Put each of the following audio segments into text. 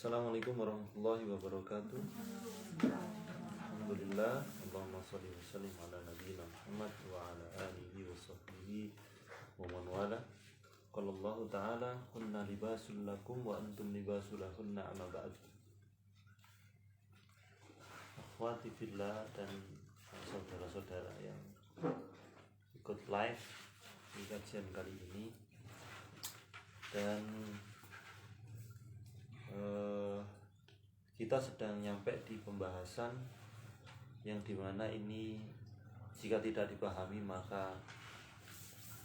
Assalamualaikum warahmatullahi wabarakatuh. Alhamdulillah, Allahumma sholli wa sallim ala nabiyyina Muhammad wa ala alihi wa sahbihi wa man wala. Qala Allah Ta'ala, "Kunna libasul lakum wa antum libasul lahunna amma ba'd." Akhwati fillah dan saudara-saudara yang ikut live di kajian kali ini, dan kita sedang nyampe di pembahasan yang dimana ini jika tidak dipahami maka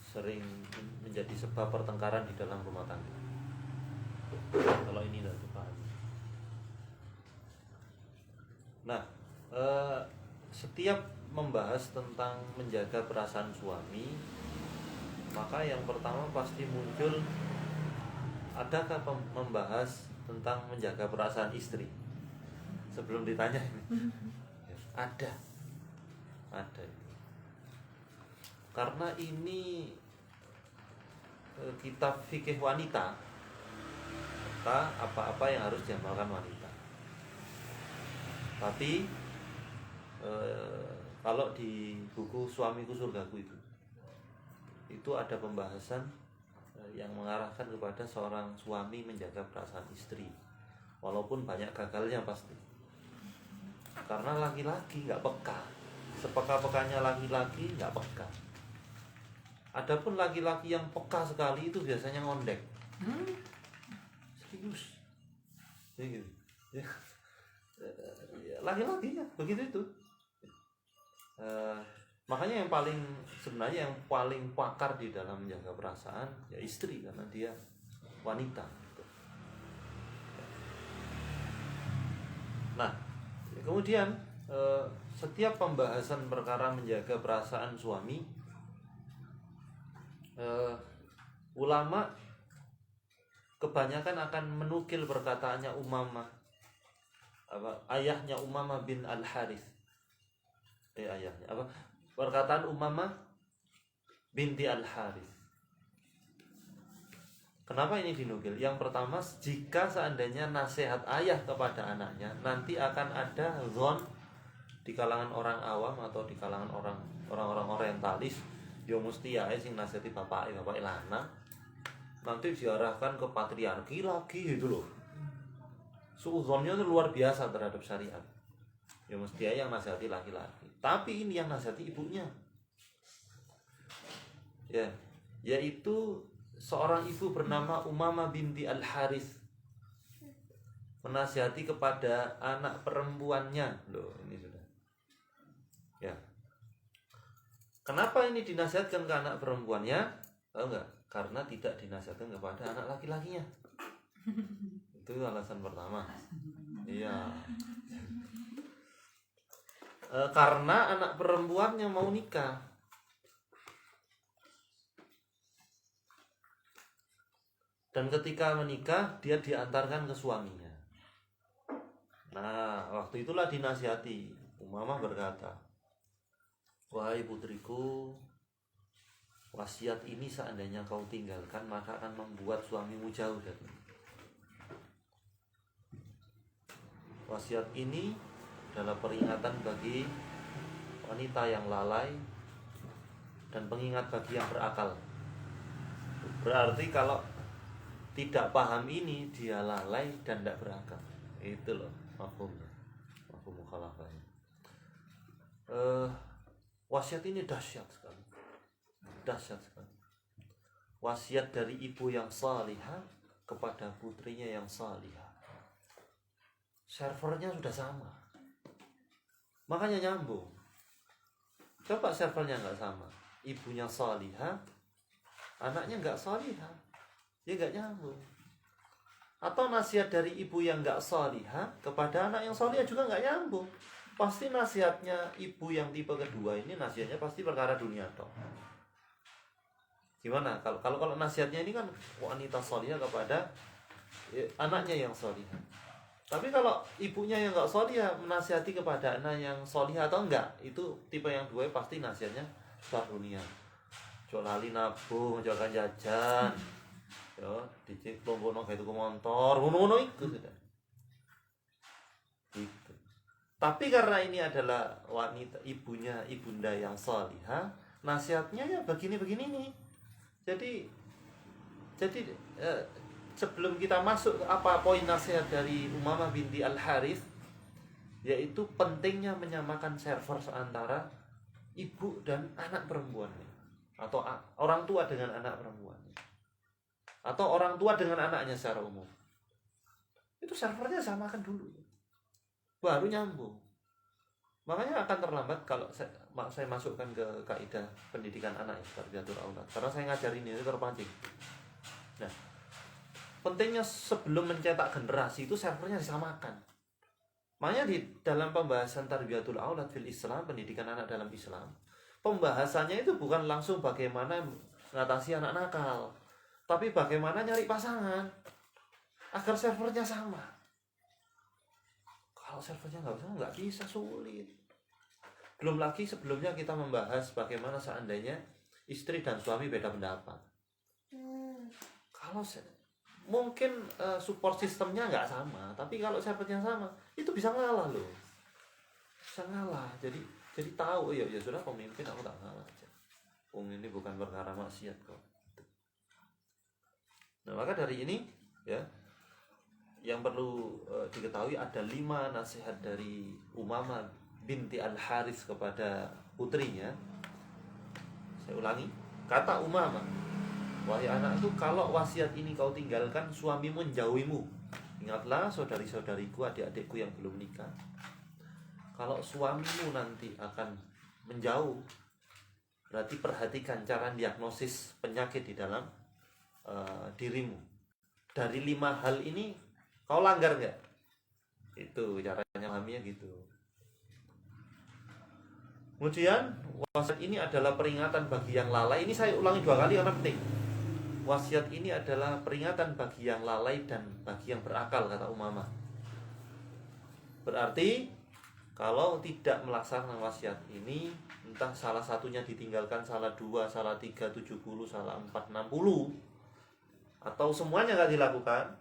sering menjadi sebab pertengkaran di dalam rumah tangga kalau ini tidak dipahami. Nah, setiap membahas tentang menjaga perasaan suami, maka yang pertama pasti muncul, adakah membahas tentang menjaga perasaan istri? Sebelum ditanya ini, ada. Karena ini kitab fikih wanita, maka apa-apa yang harus diamalkan wanita. Tapi kalau di buku Suamiku Surgaku itu ada pembahasan yang mengarahkan kepada seorang suami menjaga perasaan istri, walaupun banyak gagalnya pasti. Karena laki-laki nggak peka, sepeka-pekanya laki-laki nggak peka. Adapun laki-laki yang peka sekali itu biasanya ngondek. Serius, gitu. Laki-lakinya begitu itu. Makanya yang paling pakar di dalam menjaga perasaan ya istri, karena dia wanita. Nah, kemudian setiap pembahasan perkara menjaga perasaan suami, ulama kebanyakan akan menukil perkataannya ayahnya Umamah bin Al-Harith. Perkataan Umamah binti Al-Harith. Kenapa ini dinukil? Yang pertama, jika seandainya nasihat ayah kepada anaknya nanti akan ada zon di kalangan orang awam atau di kalangan orang-orang orientalis, yo mesti ya sing nasihati bapak lana nanti diarahkan ke patriarki lagi gitu loh. Suudzonnya itu luar biasa terhadap syariat. Ya mesti ya yang nasihati laki-laki. Tapi ini yang nasihati ibunya. Ya, yaitu seorang ibu bernama Umamah binti Al-Harith menasihati kepada anak perempuannya. Loh, ini sudah. Ya. Kenapa ini dinasihatkan ke anak perempuannya? Tahu enggak? Karena tidak dinasihatkan kepada anak laki-lakinya. Itu alasan pertama. Iya. Karena anak perempuannya mau nikah. Dan ketika menikah dia diantarkan ke suaminya. Nah, waktu itulah dinasihati. Umamah berkata, "Wahai putriku, wasiat ini seandainya kau tinggalkan maka akan membuat suamimu jauh dari. Wasiat ini adalah peringatan bagi wanita yang lalai dan pengingat bagi yang berakal." Berarti kalau tidak paham ini dia lalai dan tidak berakal. Itu loh mafhum mukhalafahnya. Wasiat ini dahsyat sekali. Wasiat dari ibu yang salihah kepada putrinya yang salihah. Servernya sudah sama, makanya nyambung. Coba servernya nggak sama, ibunya salihah, anaknya nggak salihah, ya nggak nyambung. Atau nasihat dari ibu yang nggak salihah kepada anak yang salihah juga nggak nyambung. Pasti nasihatnya ibu yang tipe kedua ini nasihatnya pasti perkara dunia toh. Gimana kalau nasihatnya ini kan wanita salihah kepada anaknya yang salihah. Tapi kalau ibunya yang nggak salihah menasihati kepada anak yang salihah atau enggak, itu tipe yang dua pasti nasihatnya soal dunia. Ojo lali nabung, ojo jajan, yo dicek lombono gawe tuku motor, ngono-ngono iku sudah. gitu. Tapi karena ini adalah wanita, ibunda yang salihah, nasihatnya ya begini-begini nih. Jadi sebelum kita masuk apa poin nasihat dari Umamah binti Al-Harith, yaitu pentingnya menyamakan server antara ibu dan anak perempuannya, atau orang tua dengan anak perempuannya, atau orang tua dengan anaknya secara umum. Itu servernya samakan dulu, baru nyambung. Makanya akan terlambat kalau saya masukkan ke kaidah pendidikan anak ya, tarbiyatul aulad. Karena saya ngajarin ini terpancing. Nah, pentingnya sebelum mencetak generasi itu servernya disamakan. Makanya di dalam pembahasan tarbiyatul aulad fil Islam, pendidikan anak dalam Islam, pembahasannya itu bukan langsung bagaimana mengatasi anak nakal, tapi bagaimana nyari pasangan agar servernya sama. Kalau servernya nggak bisa, sulit. Belum lagi sebelumnya kita membahas bagaimana seandainya istri dan suami beda pendapat. Kalau mungkin support sistemnya nggak sama, tapi kalau servernya sama, itu bisa ngalah loh. Bisa ngalah. Jadi tahu ya sudah, pemimpin aku tak ngalah aja. Ini bukan perkara maksiat kok. Nah, maka dari ini ya, yang perlu diketahui ada 5 nasihat dari Umamah binti Al-Harith kepada putrinya. Saya ulangi, kata Umamah, wahai anakku, kalau wasiat ini kau tinggalkan, suamimu menjauhimu. Ingatlah saudari-saudariku, adik-adikku yang belum nikah. Kalau suamimu nanti akan menjauh, berarti perhatikan cara diagnosis penyakit di dalam dirimu. Dari 5 hal ini kau langgar nggak? Itu caranya memahaminya gitu. Kemudian wasiat ini adalah peringatan bagi yang lalai. Ini saya ulangi 2 kali karena penting. Wasiat ini adalah peringatan bagi yang lalai dan bagi yang berakal, kata Umamah. Berarti kalau tidak melaksanakan wasiat ini, entah salah satunya ditinggalkan, salah 2, salah 3, 70, salah 4, 60, atau semuanya nggak dilakukan,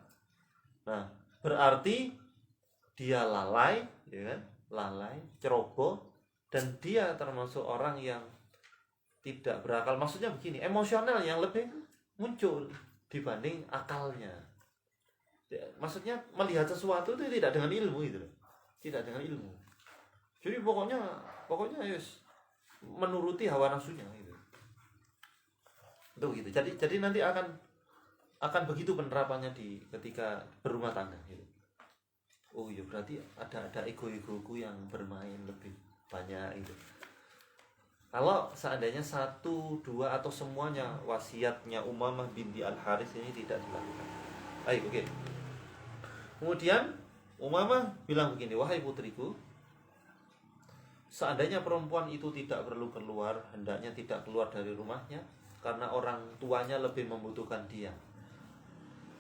nah berarti dia lalai, ya kan? Lalai, ceroboh, dan dia termasuk orang yang tidak berakal. Maksudnya begini, emosional yang lebih muncul dibanding akalnya. Ya, maksudnya melihat sesuatu itu tidak dengan ilmu gitu loh. Tidak dengan ilmu. Jadi pokoknya yes, menuruti hawa nafsunya gitu. Itu gitu. Jadi nanti akan begitu penerapannya ketika berumah tangga gitu. Oh iya, berarti ada ego-egoku yang bermain lebih banyak itu. Kalau seandainya 1, 2 atau semuanya wasiatnya Umamah binti Al-Harith ini tidak dilakukan. Oke. Kemudian Umamah bilang begini, wahai putriku, seandainya perempuan itu tidak perlu keluar, hendaknya tidak keluar dari rumahnya, karena orang tuanya lebih membutuhkan dia.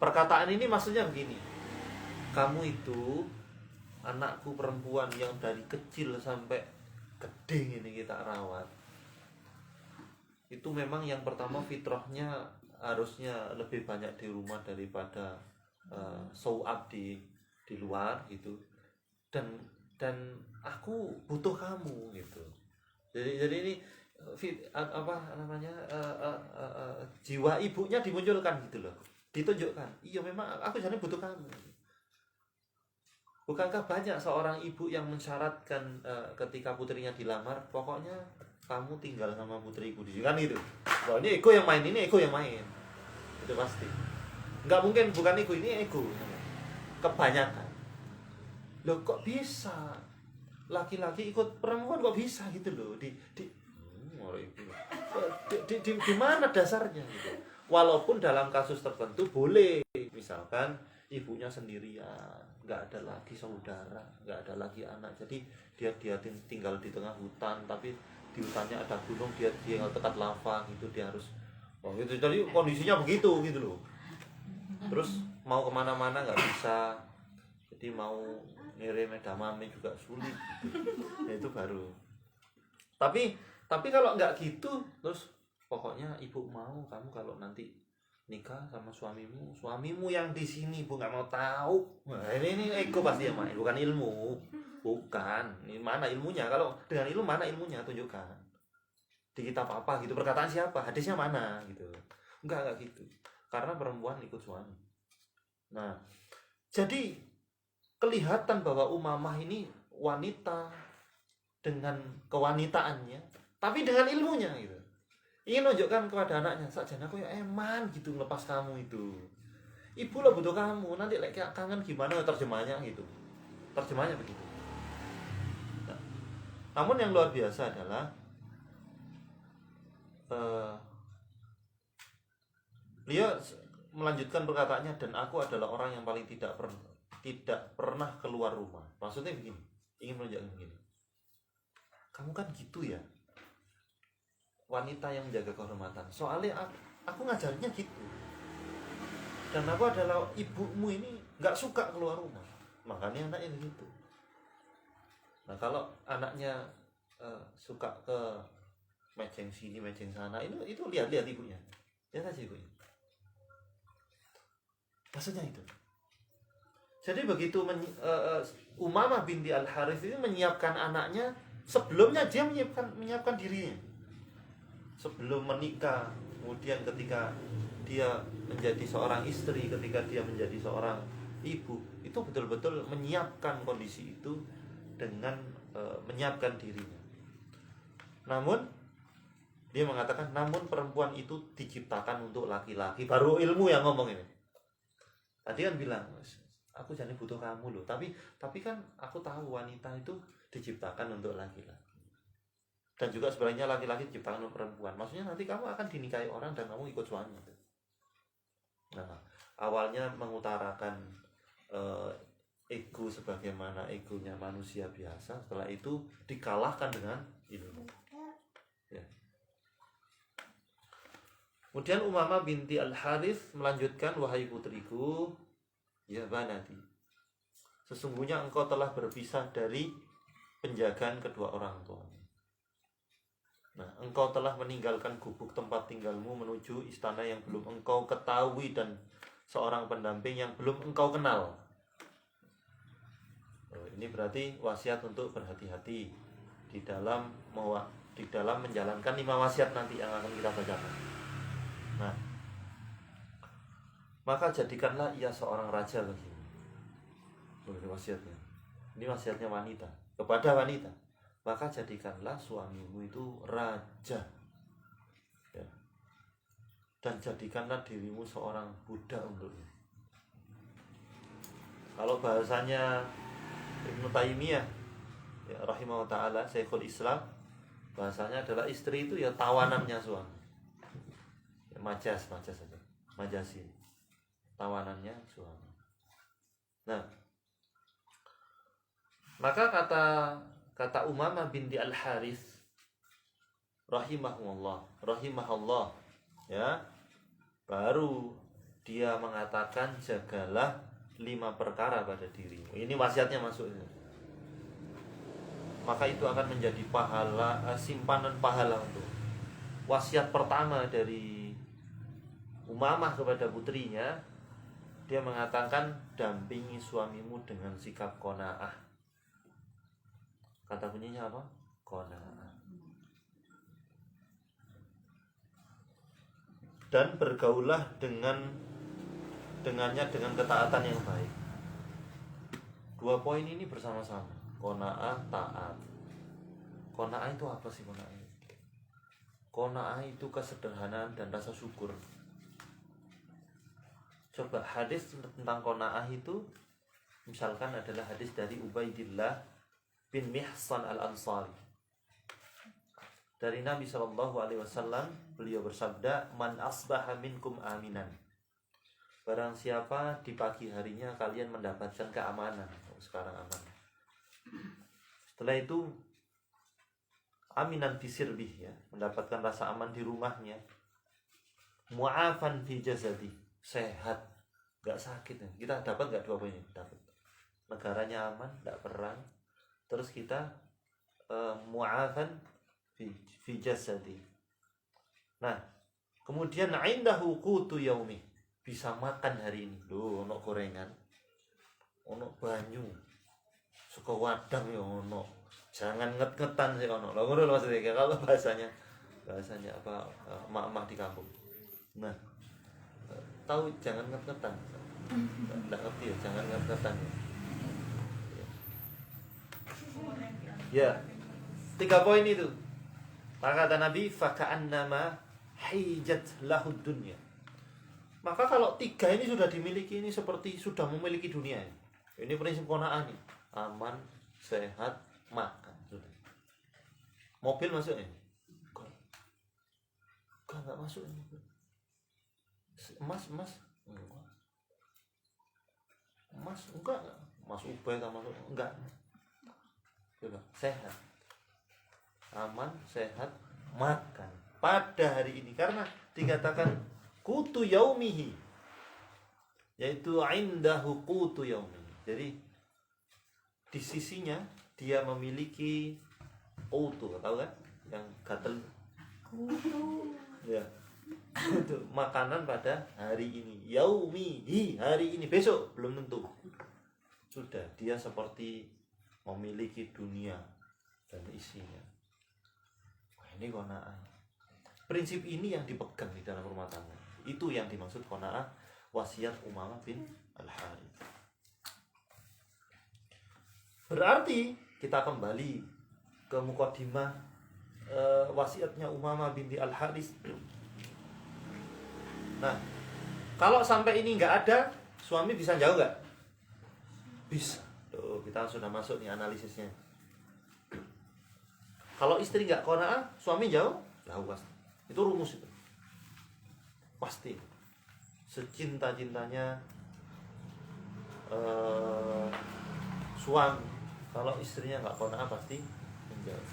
Perkataan ini maksudnya begini, kamu itu anakku perempuan yang dari kecil sampai gede ini kita rawat. Itu memang yang pertama fitrahnya harusnya lebih banyak di rumah daripada show-up di luar gitu. Dan aku butuh kamu gitu. Jadi ini jiwa ibunya dimunculkan gitu loh. Ditunjukkan, iya memang aku jadi butuh kamu. Bukankah banyak seorang ibu yang mensyaratkan ketika putrinya dilamar, pokoknya kamu tinggal sama putriku di sini, kan gitu. Wah, ini ego yang main, ini ego yang main. Itu pasti. Enggak mungkin bukan ego, ini ego. Kebanyakan. Loh kok bisa? Laki-laki ikut perempuan kok bisa gitu loh. Di mana dasarnya gitu. Walaupun dalam kasus tertentu boleh, misalkan ibunya sendirian, nggak ada lagi saudara, nggak ada lagi anak, jadi dia tinggal di tengah hutan, tapi di hutannya ada gunung, dia dekat lava gitu, dia harus gitu. Jadi kondisinya begitu gitu loh. Terus mau kemana-mana nggak bisa, jadi mau ngirim edamame juga sulit gitu. Ya itu baru. Tapi kalau nggak gitu, terus pokoknya ibu mau kamu kalau nanti nikah sama suamimu yang di sini ibu nggak mau tahu. Nah, ini ego pasti ya main, bukan ilmu, bukan. Ini mana ilmunya? Kalau dengan ilmu mana ilmunya? Tunjukkan di kitab apa gitu, perkataan siapa, hadisnya mana gitu. Enggak gitu, karena perempuan ikut suami. Nah, jadi kelihatan bahwa Umamah ini wanita dengan kewanitaannya, tapi dengan ilmunya gitu. Ingin menunjukkan kepada anaknya, sakjane aku ya eman gitu ngelepas kamu itu. Ibu lah butuh kamu, nanti lek kangen gimana terjemahnya gitu. Terjemahnya begitu. Nah, namun yang luar biasa adalah beliau melanjutkan perkataannya, dan aku adalah orang yang paling tidak pernah keluar rumah. Maksudnya begini, ingin menunjukkan begini. Kamu kan gitu ya, wanita yang menjaga kehormatan. Soalnya aku ngajarnya gitu. Dan aku adalah ibumu ini nggak suka keluar rumah. Makanya anaknya begitu. Nah kalau anaknya suka ke mejeng sini, mejeng sana, itu lihat-lihat ibunya. Lihat aja ibunya. Maksudnya itu. Jadi begitu Umamah binti Al-Harits ini menyiapkan anaknya, sebelumnya dia menyiapkan dirinya. Sebelum menikah, kemudian ketika dia menjadi seorang istri, ketika dia menjadi seorang ibu, itu betul-betul menyiapkan kondisi itu dengan menyiapkan dirinya. Namun dia mengatakan, namun perempuan itu diciptakan untuk laki-laki. Baru ilmu yang ngomong ini. Tadi kan bilang, aku jadi butuh kamu loh. Tapi kan aku tahu wanita itu diciptakan untuk laki-laki. Dan juga sebenarnya laki-laki diciptakan untuk perempuan. Maksudnya nanti kamu akan dinikahi orang dan kamu ikut suami. Nah, awalnya mengutarakan ego sebagaimana egonya manusia biasa. Setelah itu dikalahkan dengan ilmu. Ya. Kemudian Umamah binti Al-Harits melanjutkan, wahai putriku, ya banati, sesungguhnya engkau telah berpisah dari penjagaan kedua orang tuamu. Nah, engkau telah meninggalkan gubuk tempat tinggalmu menuju istana yang belum engkau ketahui dan seorang pendamping yang belum engkau kenal. Ini berarti wasiat untuk berhati-hati di dalam menjalankan 5 wasiat nanti yang akan kita bacakan. Nah, maka jadikanlah ia seorang raja bagimu. Ini wasiatnya. Ini wasiatnya wanita kepada wanita. Maka jadikanlah suamimu itu raja, ya. Dan jadikanlah dirimu seorang budak untuknya. Kalau bahasanya Ibnu Taimiyah, ya, rahimahullah ta'ala, Syekhul Islam, bahasanya adalah istri itu ya tawanannya suami, ya, majas saja, majasi, tawanannya suami. Nah, maka kata Umamah binti Al-Harits rahimahullah, ya, baru dia mengatakan, jagalah 5 perkara pada dirimu. Ini wasiatnya masuknya. Maka itu akan menjadi pahala, simpanan pahala untuk wasiat pertama dari Umamah kepada putrinya. Dia mengatakan, dampingi suamimu dengan sikap qanaah. Kata kuncinya apa? Qanaah. Dan bergaulah dengannya dengan ketaatan yang baik. 2 poin ini bersama-sama. Qanaah, taat. Qanaah itu apa sih qanaah? Qanaah itu kesederhanaan dan rasa syukur. Coba hadis tentang qanaah itu, misalkan adalah hadis dari Ubaidillah bin Mihsan Al-Ansari. Dari Nabi SAW, beliau bersabda, man asbaha minkum aminan. Barang siapa di pagi harinya kalian mendapatkan keamanan. Sekarang aman. Setelah itu aminan fi sirbih, ya, mendapatkan rasa aman di rumahnya. Mu'afan fi jasadi, sehat, gak sakit. Kita dapat gak 2 poin ini? Dapat. Negaranya aman, gak perang. Terus kita mu'afan fi jasadi. Nah, Kemudian indahu qutu yaumi, bisa makan hari ini. Loh, ono gorengan, ono banyu, suka wadang ya ono. Jangan nget-ngetan sih ono. Lah ngono lho maksudnya kalau bahasanya apa emak-emak di kampung. Nah, tahu jangan nget-ngetan. Enggak ngerti ya, jangan nget-ngetan ya. Ya, 3 poin itu. Maka kata Nabi, faka'annama hijat lahud dunya. Maka kalau 3 ini sudah dimiliki, ini seperti sudah memiliki dunia. Ini prinsip qanaah nih. Aman, sehat, makan. Sudah. Mobil masuknya? Enggak masuk ini. Emas. Emas enggak. Mas Ubay sama masuk enggak. Coba, sehat. Aman, sehat, makan pada hari ini karena dikatakan qutu yaumihi, yaitu indahu qutu yaumihi. Jadi di sisinya dia memiliki qutu, tahu kan? Yang gatel. Ya. Itu makanan pada hari ini. Yaumihi, hari ini, besok belum tentu. Sudah, dia seperti memiliki dunia dan isinya. Ini qanaah. Prinsip ini yang dipegang di dalam rumah tangga. Itu yang dimaksud qanaah, wasiat Umamah bin Al-Harits. Berarti kita kembali ke mukadimah wasiatnya Umamah binti Al-Harits. Nah, kalau sampai ini nggak ada, suami bisa jauh nggak? Bisa. Tuh, kita sudah masuk nih analisisnya. Kalau istri nggak qanaah, suami jauh pasti. Itu rumus itu. Pasti. Secinta-cintanya suami, kalau istrinya nggak qanaah pasti menjauh.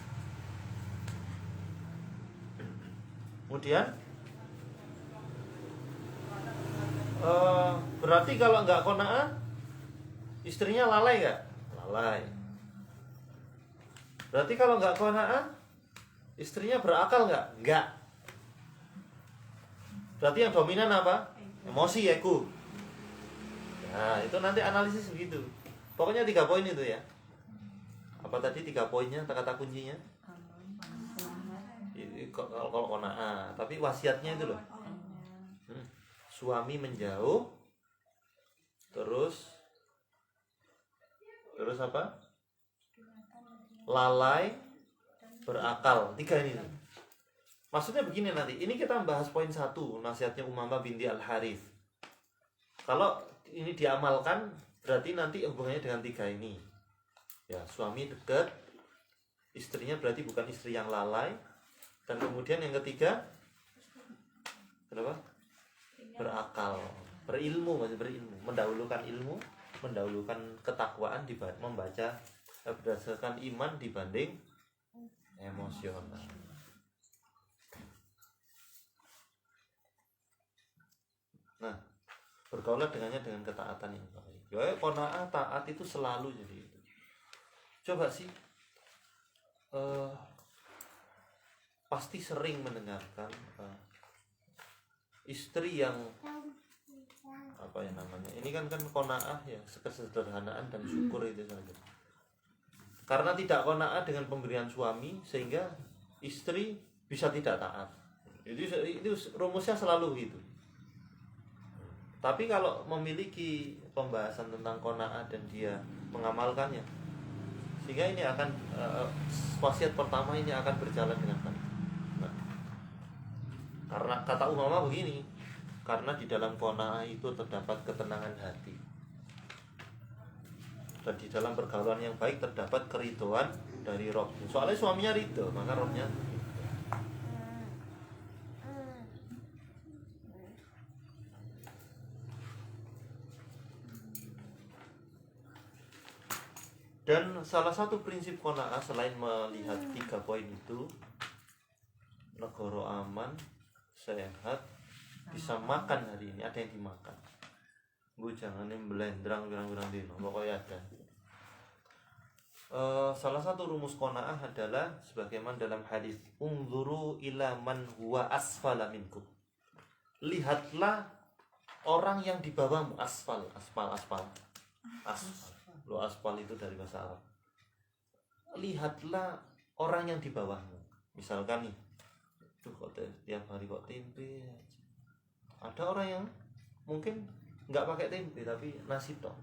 Kemudian berarti kalau nggak qanaah, istrinya lalai nggak? Lalai. Berarti kalau nggak qanaah, istrinya berakal nggak? Nggak. Berarti yang dominan apa? Emosi, ego. Nah, itu nanti analisis begitu. Pokoknya 3 poin itu ya. Apa tadi 3 poinnya, kata kuncinya? Kalau qanaah, tapi wasiatnya itu loh. Suami menjauh, terus apa? Lalai, berakal. 3 ini. Maksudnya begini nanti. Ini kita bahas poin 1, nasihatnya Umamah binti Al-Harits. Kalau ini diamalkan, berarti nanti hubungannya dengan 3 ini. Ya, suami dekat, istrinya berarti bukan istri yang lalai. Dan kemudian yang ketiga, kenapa? Berakal, berilmu, mendahulukan ilmu, mendahulukan ketakwaan membaca berdasarkan iman dibanding emosional. Nah, bergaulah dengannya dengan ketaatan yang baik. Ya, qanaah, taat itu selalu jadi itu. Coba sih, pasti sering mendengarkan istri yang apa ya namanya? Ini kan qanaah ya, kesederhanaan dan syukur itu saja. Karena tidak qanaah dengan pemberian suami sehingga istri bisa tidak taat. Itu rumusnya selalu gitu. Tapi kalau memiliki pembahasan tentang qanaah dan dia mengamalkannya, sehingga ini akan wasiat pertama ini akan berjalan dengan baik. Nah, karena kata Umamah begini, karena di dalam qanaah itu terdapat ketenangan hati. Dan di dalam pergaulan yang baik terdapat keridhaan dari Rob. Soalnya suaminya ridho, maka Robnya. Dan salah satu prinsip qanaah selain melihat 3 poin itu, negara aman, sehat, bisa makan hari ini, ada yang dimakan. Bu jangan belendrang pirang-pirang dino, pokoknya ada. Salah satu rumus qanaah adalah sebagaimana dalam hadis, unzuru ila man huwa asfala minkum. lihatlah orang yang di bawahmu. Aspal. Lo aspal itu dari bahasa Arab. Lihatlah orang yang di bawahmu. Misalkan nih, tuh kok tiap hari kok tempe aja. Ada orang yang mungkin nggak pakai tempe tapi nasi tok.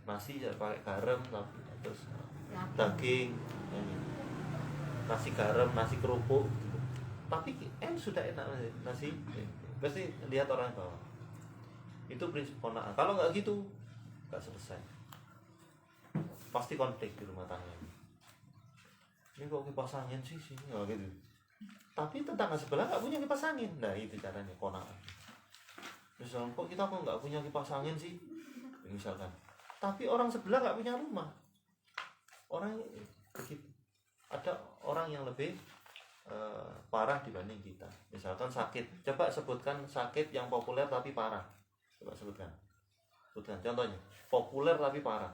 Nasi ya pakai garam tapi terus daging, nasi garam, nasi kerupuk gitu. Tapi sudah enak nasi. Pasti lihat orang bawah. Itu prinsip qanaah. Kalau nggak gitu nggak selesai. Pasti konflik di rumah tangga. Ini kok kipas angin sih nggak gitu. Tapi tetangga sebelah nggak punya kipas angin. Nah itu caranya qanaah. Misalnya kok kita nggak punya kipas angin sih, misalkan. Tapi orang sebelah nggak punya rumah. Orang begitu. Ada orang yang lebih parah dibanding kita. Misalkan sakit. Coba sebutkan sakit yang populer tapi parah. Coba sebutkan. Contohnya. Populer tapi parah.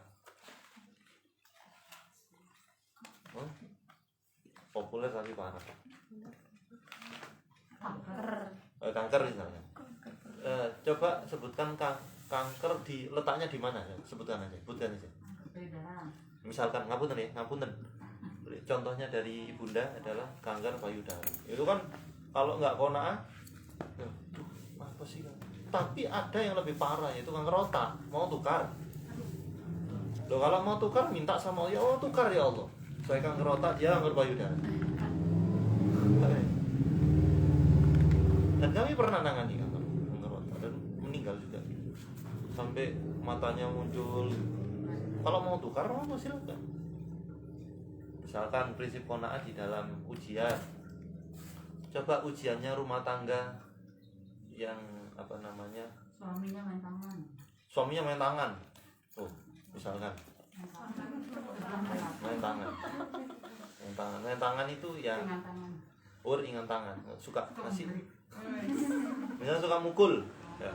Populer tapi parah. Kanker misalnya. Coba sebutkan kanker letaknya di mana? Sebutkan aja. Misalkan ngapunten. Contohnya dari Bunda adalah kanker payudara. Itu kan kalau nggak qanaah, apa sih? Tapi ada yang lebih parah yaitu kanker otak. Mau tukar? Loh kalau mau tukar minta sama Allah, oh tukar ya Allah. Saya kanker otak, dia kanker payudara. Dan kami pernah nangani kanker otak dan meninggal juga. Sampai matanya muncul. Kalau mau tukar, mau silakan. Misalkan prinsip qanaah di dalam ujian. Coba ujiannya rumah tangga yang suaminya main tangan. Oh, misalkan main tangan itu ya ingan tangan. Suka ngasih. Misalnya suka mukul ya.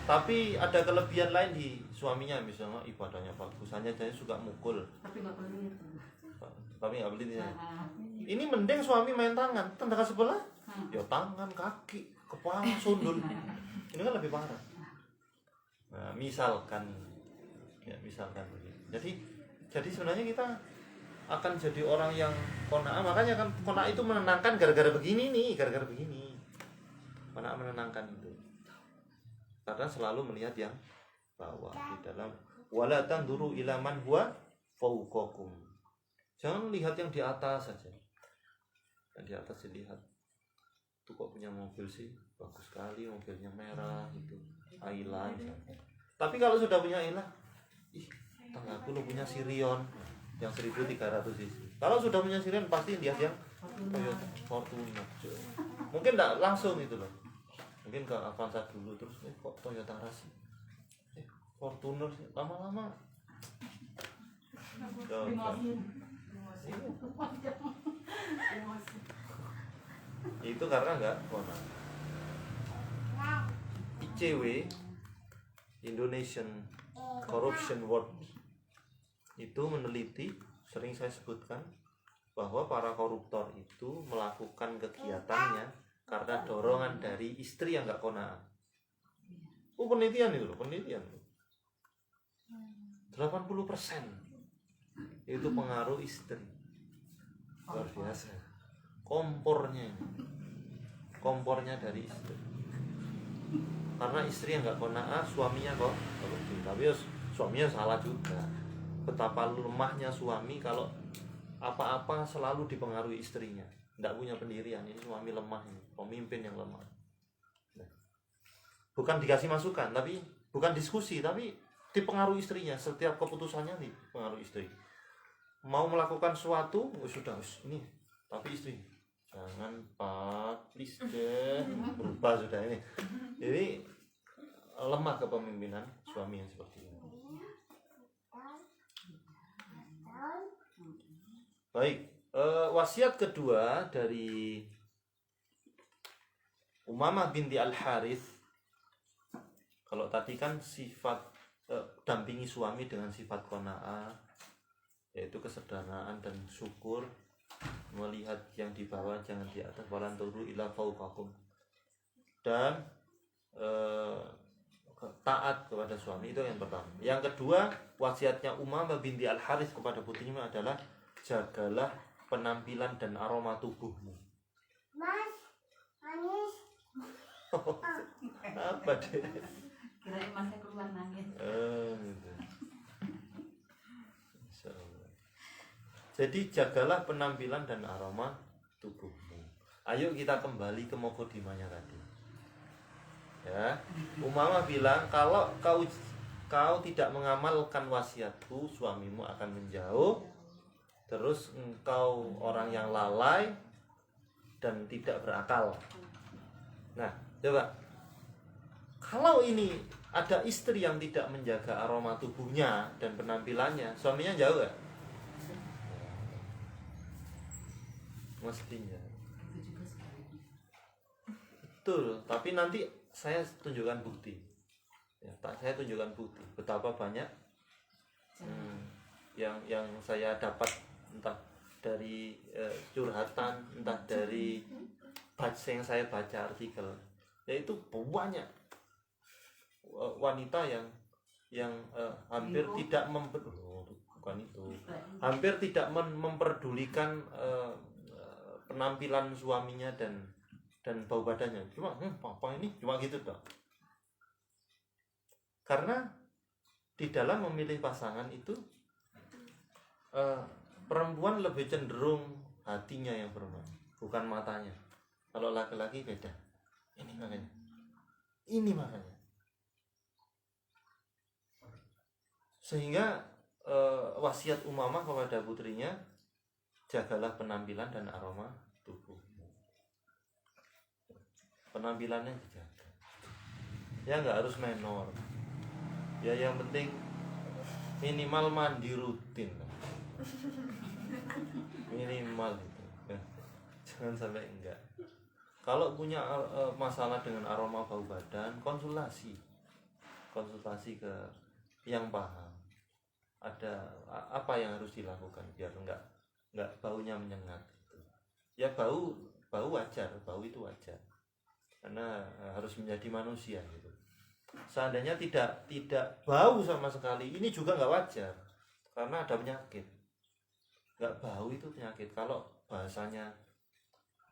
Tapi ada kelebihan lain di suaminya, misalnya ibadahnya bagus, hanya jadi suka mukul. Tapi nggak beli dia. Ini mending suami main tangan, tetangga sebelah, ya tangan, kaki, kepala, sundul. Ini kan lebih parah. Nah, misalkan begini. Jadi sebenarnya kita akan jadi orang yang qanaah. Makanya kan qanaah itu menenangkan gara-gara begini. Qanaah menenangkan itu. Karena selalu melihat yang bawah di dalam wala tanzuru ila man huwa fawqakum. Jangan lihat yang di atas saja. Yang di atas dilihat. Tuh kok punya mobil sih, bagus sekali, mobilnya merah itu, Ayla misalnya. Tapi kalau sudah punya Ayla, tanggaku lo punya Sirion yang 1.300 cc. Kalau sudah punya Sirion pasti lihat yang Toyota Fortuner. Mungkin enggak langsung itu loh. Mungkin ke Avanza dulu terus kok Toyota Rush. Fortuner lama-lama. Itu karena enggak qanaah. ICW Indonesian Corruption Watch itu meneliti, sering saya sebutkan, bahwa para koruptor itu melakukan kegiatannya karena dorongan dari istri yang enggak qanaah. Penelitian itu loh, 80% itu pengaruh istri. Luar biasa. Kompornya dari istri. Karena istri yang nggak qanaah, suaminya kok korupsi. Tapi suaminya salah juga. Betapa lemahnya suami kalau apa-apa selalu dipengaruhi istrinya. Nggak punya pendirian. Ini suami lemah ini, pemimpin yang lemah. Nah, bukan dikasih masukan, tapi bukan diskusi, tapi dipengaruhi istrinya. Setiap keputusannya dipengaruhi istri. Mau melakukan sesuatu, sudah ini. Tapi istri, jangan Pak, please deh, berubah sudah ini. Jadi lemah kepemimpinan suami yang seperti ini. Baik, wasiat kedua dari Umamah binti Al-Harith. Kalau tadi kan sifat dampingi suami dengan sifat qanaah, yaitu kesederhanaan dan syukur, melihat yang di bawah jangan di atas, walan turu ila fauqakum. dan taat kepada suami. Itu yang pertama. Yang kedua, wasiatnya Umamah binti Al-Harits kepada putrinya adalah jagalah penampilan dan aroma tubuhmu. Mas, manis. Apa deh? Kirain masnya keluar nangis. Gitu. Insyaallah. Jadi jagalah penampilan dan aroma tubuhmu. Ayo kita kembali ke Mokodimahnya tadi. Ya, Umamah bilang kalau kau tidak mengamalkan wasiatku, suamimu akan menjauh. Terus engkau orang yang lalai dan tidak berakal. Nah, coba kalau ini ada istri yang tidak menjaga aroma tubuhnya dan penampilannya, suaminya jauh gak? Mestinya. Betul, tapi nanti saya tunjukkan bukti. Ya, saya tunjukkan bukti betapa banyak yang saya dapat entah dari curhatan, entah dari yang saya baca artikel, yaitu banyak wanita yang hampir tidak hampir tidak memperdulikan penampilan suaminya dan bau badannya. Cuma papa ini cuma gitu toh. Karena di dalam memilih pasangan itu perempuan lebih cenderung hatinya yang bermain, bukan matanya. Kalau laki-laki beda. Ini makanya. Sehingga wasiat Umamah kepada putrinya, jagalah penampilan dan aroma tubuh. Penampilannya dijaga. Ya nggak harus menor. Ya yang penting minimal mandi rutin. Minimal itu. Ya. Jangan sampai enggak. Kalau punya masalah dengan aroma bau badan, konsultasi ke yang paham. Ada apa yang harus dilakukan biar enggak baunya menyengat. Ya bau wajar, bau itu wajar. Karena harus menjadi manusia gitu. Seandainya tidak bau sama sekali, ini juga nggak wajar karena ada penyakit. Nggak bau itu penyakit. Kalau bahasanya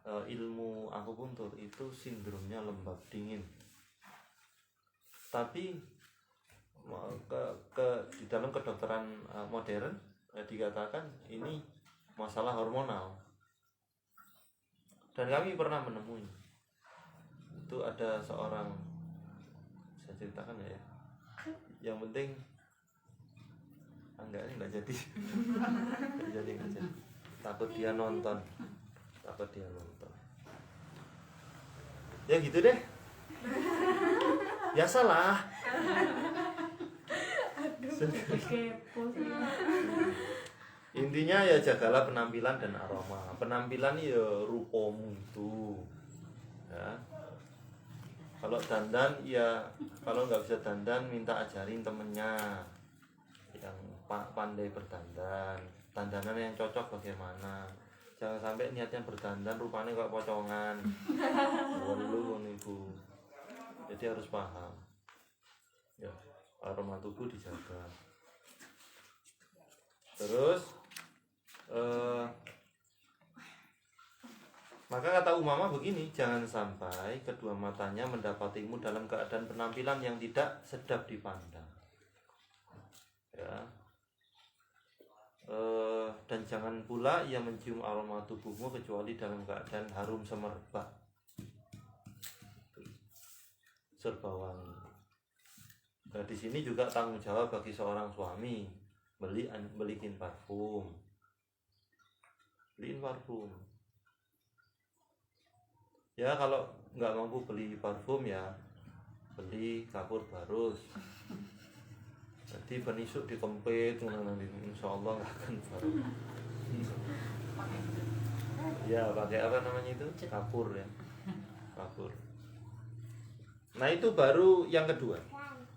ilmu akupuntur itu sindromnya lembab dingin. Tapi di dalam kedokteran modern dikatakan ini masalah hormonal. Dan kami pernah menemui itu ada seorang, saya ceritakan ya. Yang penting enggak jadi. Enggak jadi. Takut dia nonton. Ya gitu deh. Biasalah. Intinya ya jagalah penampilan dan aroma. Penampilan ya rupamu itu. Ya. Kalau dandan ya, kalau nggak bisa dandan minta ajarin temennya yang pandai berdandan, dandanan yang cocok bagaimana. Jangan sampai niatnya berdandan rupanya kayak pocongan. Waduh niku. Jadi harus paham. Ya, aroma tubuh dijaga. Terus maka kata Umamah begini, jangan sampai kedua matanya mendapatimu dalam keadaan penampilan yang tidak sedap dipandang. Ya. Dan jangan pula ia mencium aroma tubuhmu kecuali dalam keadaan harum semerbak, serba wangi. Nah, di sini juga tanggung jawab bagi seorang suami, beliin parfum. Ya kalau nggak mampu beli parfum ya beli kapur barus. Jadi penisuk dikempit, insya Allah nggak akan baru. Ya pakai apa namanya itu? Kapur ya. Kapur. Nah itu baru yang kedua.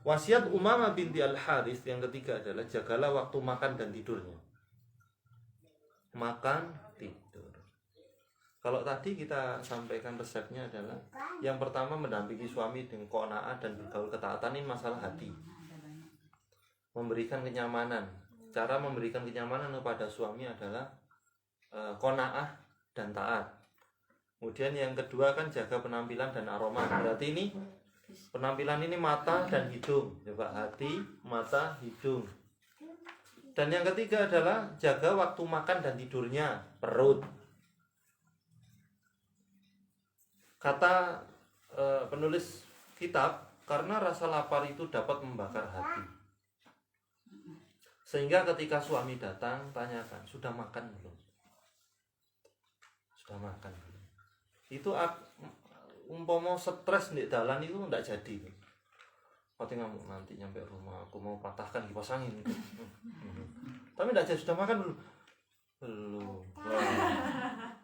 Wasiat Umamah binti Al-Harits yang ketiga adalah jagalah waktu makan dan tidurnya. Makan, tidur. Kalau tadi kita sampaikan resepnya adalah yang pertama mendampingi suami dengan qanaah dan bergaul ketaatan, ini masalah hati. Memberikan kenyamanan. Cara memberikan kenyamanan kepada suami adalah qanaah dan taat. Kemudian yang kedua kan jaga penampilan dan aroma. Berarti ini penampilan ini mata dan hidung. Coba hati, mata, hidung. Dan yang ketiga adalah jaga waktu makan dan tidurnya, perut. Kata penulis kitab, karena rasa lapar itu dapat membakar hati. Sehingga ketika suami datang, tanyakan, sudah makan belum? Sudah makan belum? Itu umpama stres di dalan itu enggak jadi. Pati ngamuk nanti nyampe rumah aku mau patahkan kipas angin. Tapi enggak jadi, sudah makan belum? Belum. Wah.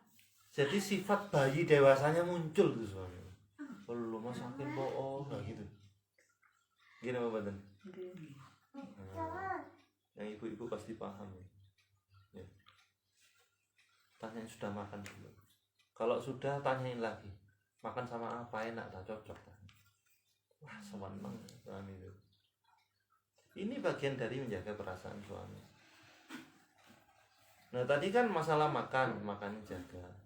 Jadi sifat bayi dewasanya muncul tuh suami. Belum masakin bohong nah gitu. Gini Mbak Badan. Yang ibu-ibu pasti paham ya. Tanyain sudah makan belum. Kalau sudah tanyain lagi, makan sama apa enak tak cocok tak? Wah senang suami itu. Ini bagian dari menjaga perasaan suami. Nah tadi kan masalah makan jaga.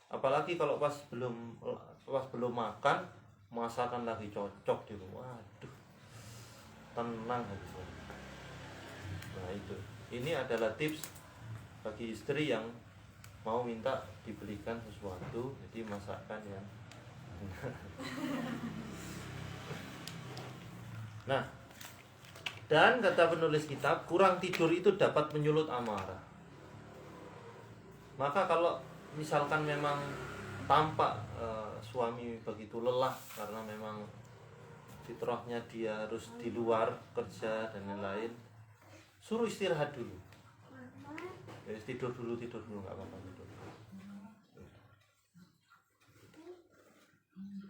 Apalagi kalau pas belum makan, masakan lagi cocok di rumah. Waduh, tenang habis. Nah itu, ini adalah tips bagi istri yang mau minta dibelikan sesuatu, jadi masakan yang nah, dan kata penulis kitab, kurang tidur itu dapat menyulut amarah. Maka kalau misalkan memang tampak suami begitu lelah karena memang fitrahnya dia harus di luar kerja dan lain-lain, suruh istirahat dulu. Ya, tidur dulu nggak apa-apa tidur.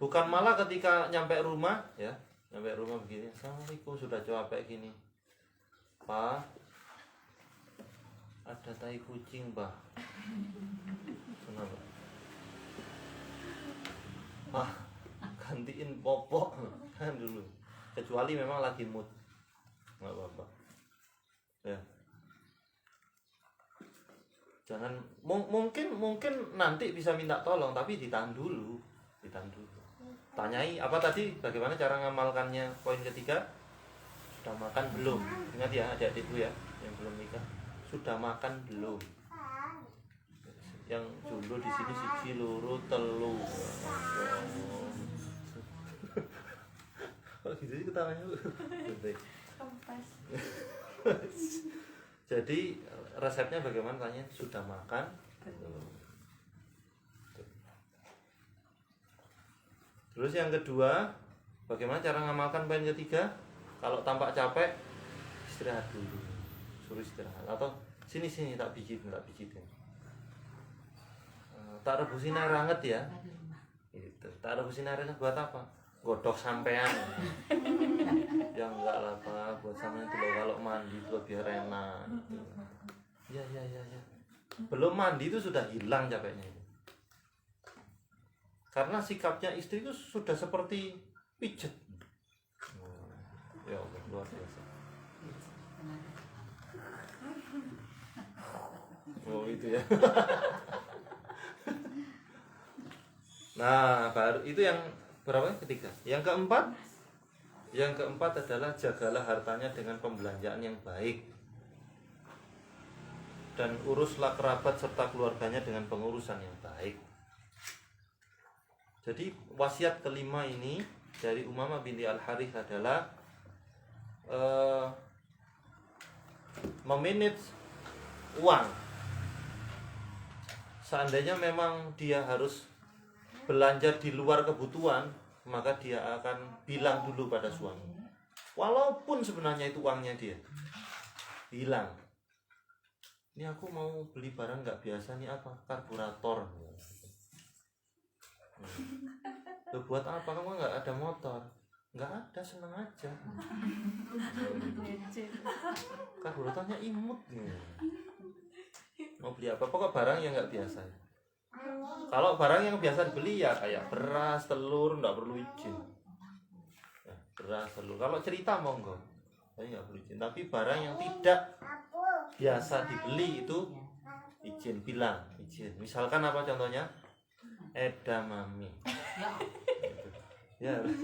Bukan malah ketika nyampe rumah begini, assalamualaikum sudah capek gini, Pak, ada tai kucing Pak. Kenapa? Pak, gantiin popok kan dulu. Kecuali memang lagi mood, nggak apa-apa. Ya. Jangan mungkin nanti bisa minta tolong tapi ditahan dulu. Tanyai apa tadi, bagaimana cara ngamalkannya. Poin ketiga, sudah makan belum? Ingat ya adik-adikku ya yang belum nikah, sudah makan belum? Yang jomblo di sini siji loro telu. Kok gitu sih ketawanya? Kompas. Jadi resepnya bagaimana tanya, sudah makan belum? Terus yang kedua, bagaimana cara ngamalkan poin ketiga? Kalau tampak capek, istirahat dulu, suruh istirahat. Atau sini tak pijitin. Tak rebusin air hangat ya. Gitu. Tak rebusin air hangat buat apa? Godok sampean. Ya enggak lah Pak, buat sampean itu loh, kalau mandi itu biar enak gitu. Ya. Belum mandi itu sudah hilang capeknya itu. Karena sikapnya istri itu sudah seperti pijet. Ya Allah, luar biasa. Oh itu ya. Nah, baru itu yang berapa? Ketiga. Yang keempat adalah jagalah hartanya dengan pembelanjaan yang baik. Dan uruslah kerabat serta keluarganya dengan pengurusan yang baik. Jadi wasiat kelima ini dari Umamah binti Al-Harith adalah memanage uang. Seandainya memang dia harus belanja di luar kebutuhan, maka dia akan bilang dulu pada suami. Walaupun sebenarnya itu uangnya dia, bilang, ini aku mau beli barang nggak biasa nih, apa? Karburator. Loh, buat apa kamu nggak ada motor? Nggak ada, seneng aja. Karburatornya imut nih. Mau beli apa? Pokok barang yang nggak biasa. Kalau barang yang biasa dibeli ya kayak beras, telur, nggak perlu izin. Ya, beras, telur. Kalau cerita monggo, saya nggak perlu izin. Tapi barang yang tidak biasa dibeli itu izin, bilang izin. Misalkan apa contohnya? Edamame. Gitu. Ya harus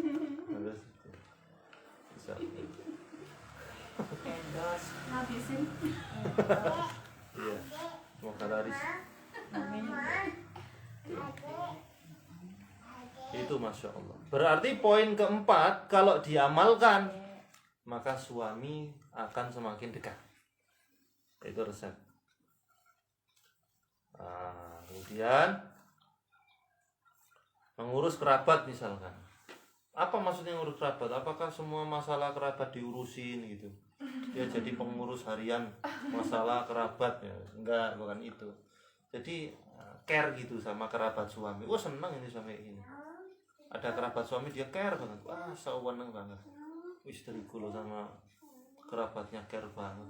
bisa. Endos ngabisin. Iya. Semoga laris. Amin. Itu Masya Allah. Berarti poin keempat, kalau diamalkan maka suami akan semakin dekat. Itu resep. Kemudian mengurus kerabat misalkan. Apa maksudnya ngurus kerabat? Apakah semua masalah kerabat diurusin gitu? Dia jadi pengurus harian masalah kerabat ya? Enggak, bukan itu. Jadi care gitu sama kerabat suami. Wah senang ini suami ini. Ada kerabat suami dia care banget. Wah seneng banget. Istriku loh sama kerabatnya care banget.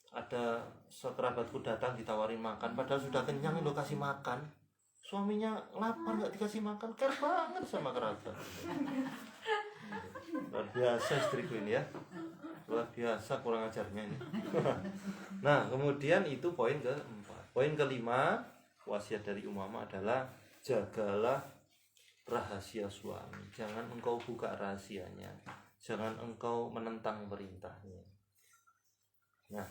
Ada sekerabatku datang ditawarin makan, padahal sudah kenyang lo kasih makan. Suaminya lapar nggak dikasih makan, care banget sama kerabat. Luar biasa istriku ini ya. Luar biasa kurang ajarnya ini. Nah kemudian itu poin keempat. Poin kelima, wasiat dari Umamah adalah jagalah rahasia suami. Jangan engkau buka rahasianya. Jangan engkau menentang perintahnya. Nah,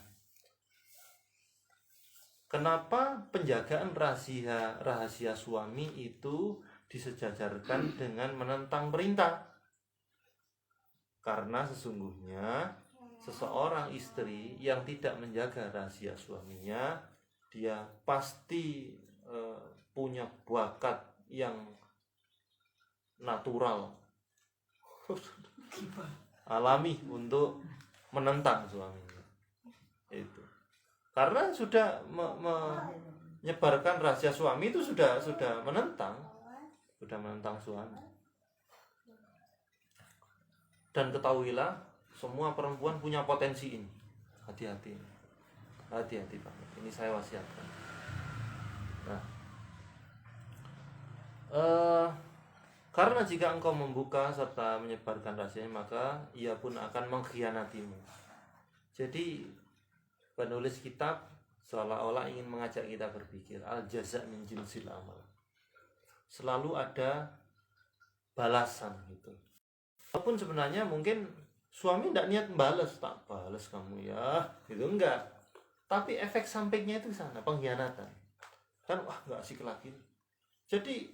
kenapa penjagaan rahasia suami itu disejajarkan dengan menentang perintah? Karena sesungguhnya seseorang istri yang tidak menjaga rahasia suaminya, dia pasti punya bakat yang natural, alami untuk menentang suaminya. Itu karena sudah menyebarkan rahasia suami itu sudah menentang suami. Dan ketahuilah semua perempuan punya potensi ini. Hati-hati banget. Ini saya wasiatkan. Nah, karena jika engkau membuka serta menyebarkan rahasianya, maka ia pun akan mengkhianatimu. Jadi penulis kitab seolah-olah ingin mengajak kita berpikir al-jaza' min jinsil amal. Selalu ada balasan gitu. Walaupun sebenarnya mungkin suami tidak niat membalas, tak balas kamu ya, gitu enggak. Tapi efek sampingnya itu sana, pengkhianatan. Kan wah enggak asik lagi. Jadi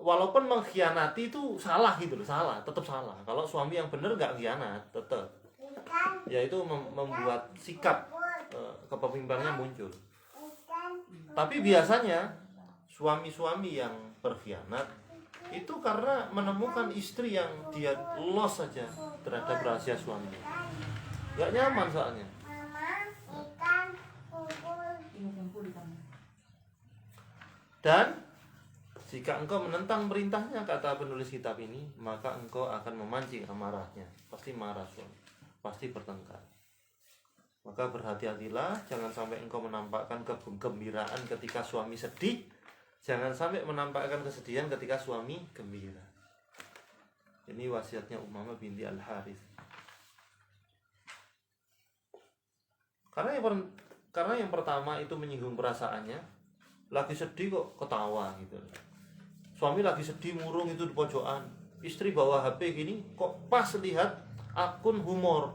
walaupun mengkhianati itu salah gitu loh, tetap salah. Kalau suami yang benar enggak khianat, tetap. Yaitu membuat sikap kepemimpinannya muncul. Tapi biasanya suami-suami yang berkhianat itu karena menemukan istri yang dia lost saja terhadap rahasia suaminya. Gak nyaman soalnya. Dan jika engkau menentang perintahnya, kata penulis kitab ini, maka engkau akan memancing amarahnya. Pasti marah suami, pasti bertengkar. Maka berhati-hatilah, jangan sampai engkau menampakkan kegembiraan ketika suami sedih. Jangan sampai menampakkan kesedihan ketika suami gembira. Ini wasiatnya Umamah binti Al-Harith. Karena yang pertama itu menyinggung perasaannya. Lagi sedih kok ketawa gitu. Suami lagi sedih murung itu di pojokan. Istri bawa HP gini, kok pas lihat akun humor.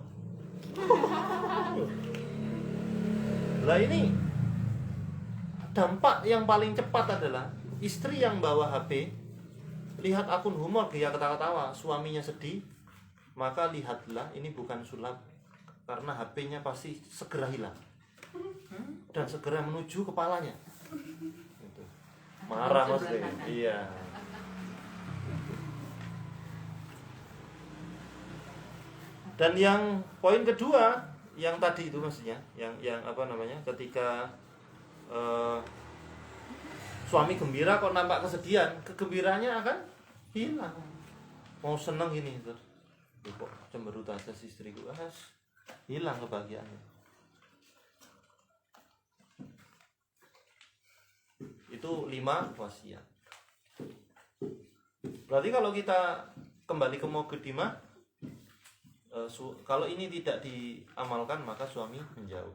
Lah ini dampak yang paling cepat adalah istri yang bawa HP lihat akun humor dia ketawa-tawa, suaminya sedih, maka lihatlah ini bukan sulap, karena HP-nya pasti segera hilang dan segera menuju kepalanya. Gitu. Marah mas deh. Iya. Dan yang poin kedua, yang tadi itu maksudnya, yang apa namanya, ketika suami gembira kok nampak kesedihan, kegembiraannya akan hilang. Mau seneng gini terus, kok cemberut aja si istriku, hilang kebahagiaannya. Itu 5 wasiat. Berarti kalau kita kembali ke mukadimah, kalau ini tidak diamalkan maka suami menjauh.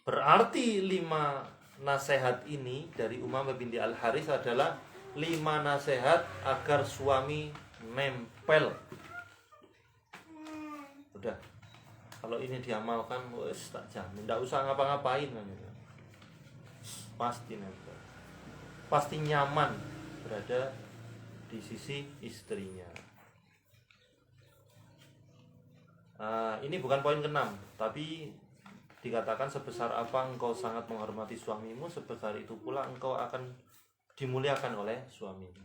Berarti 5 nasihat ini dari Umamah binti Al-Harits adalah 5 nasihat agar suami nempel. Udah. Kalau ini diamalkan, wes tak jamin, tidak usah ngapa-ngapain kan gitu. Pasti nempel. Pasti nyaman berada di sisi istrinya. Ini bukan poin ke-6, tapi dikatakan sebesar apa engkau sangat menghormati suamimu, sebesar itu pula engkau akan dimuliakan oleh suamimu.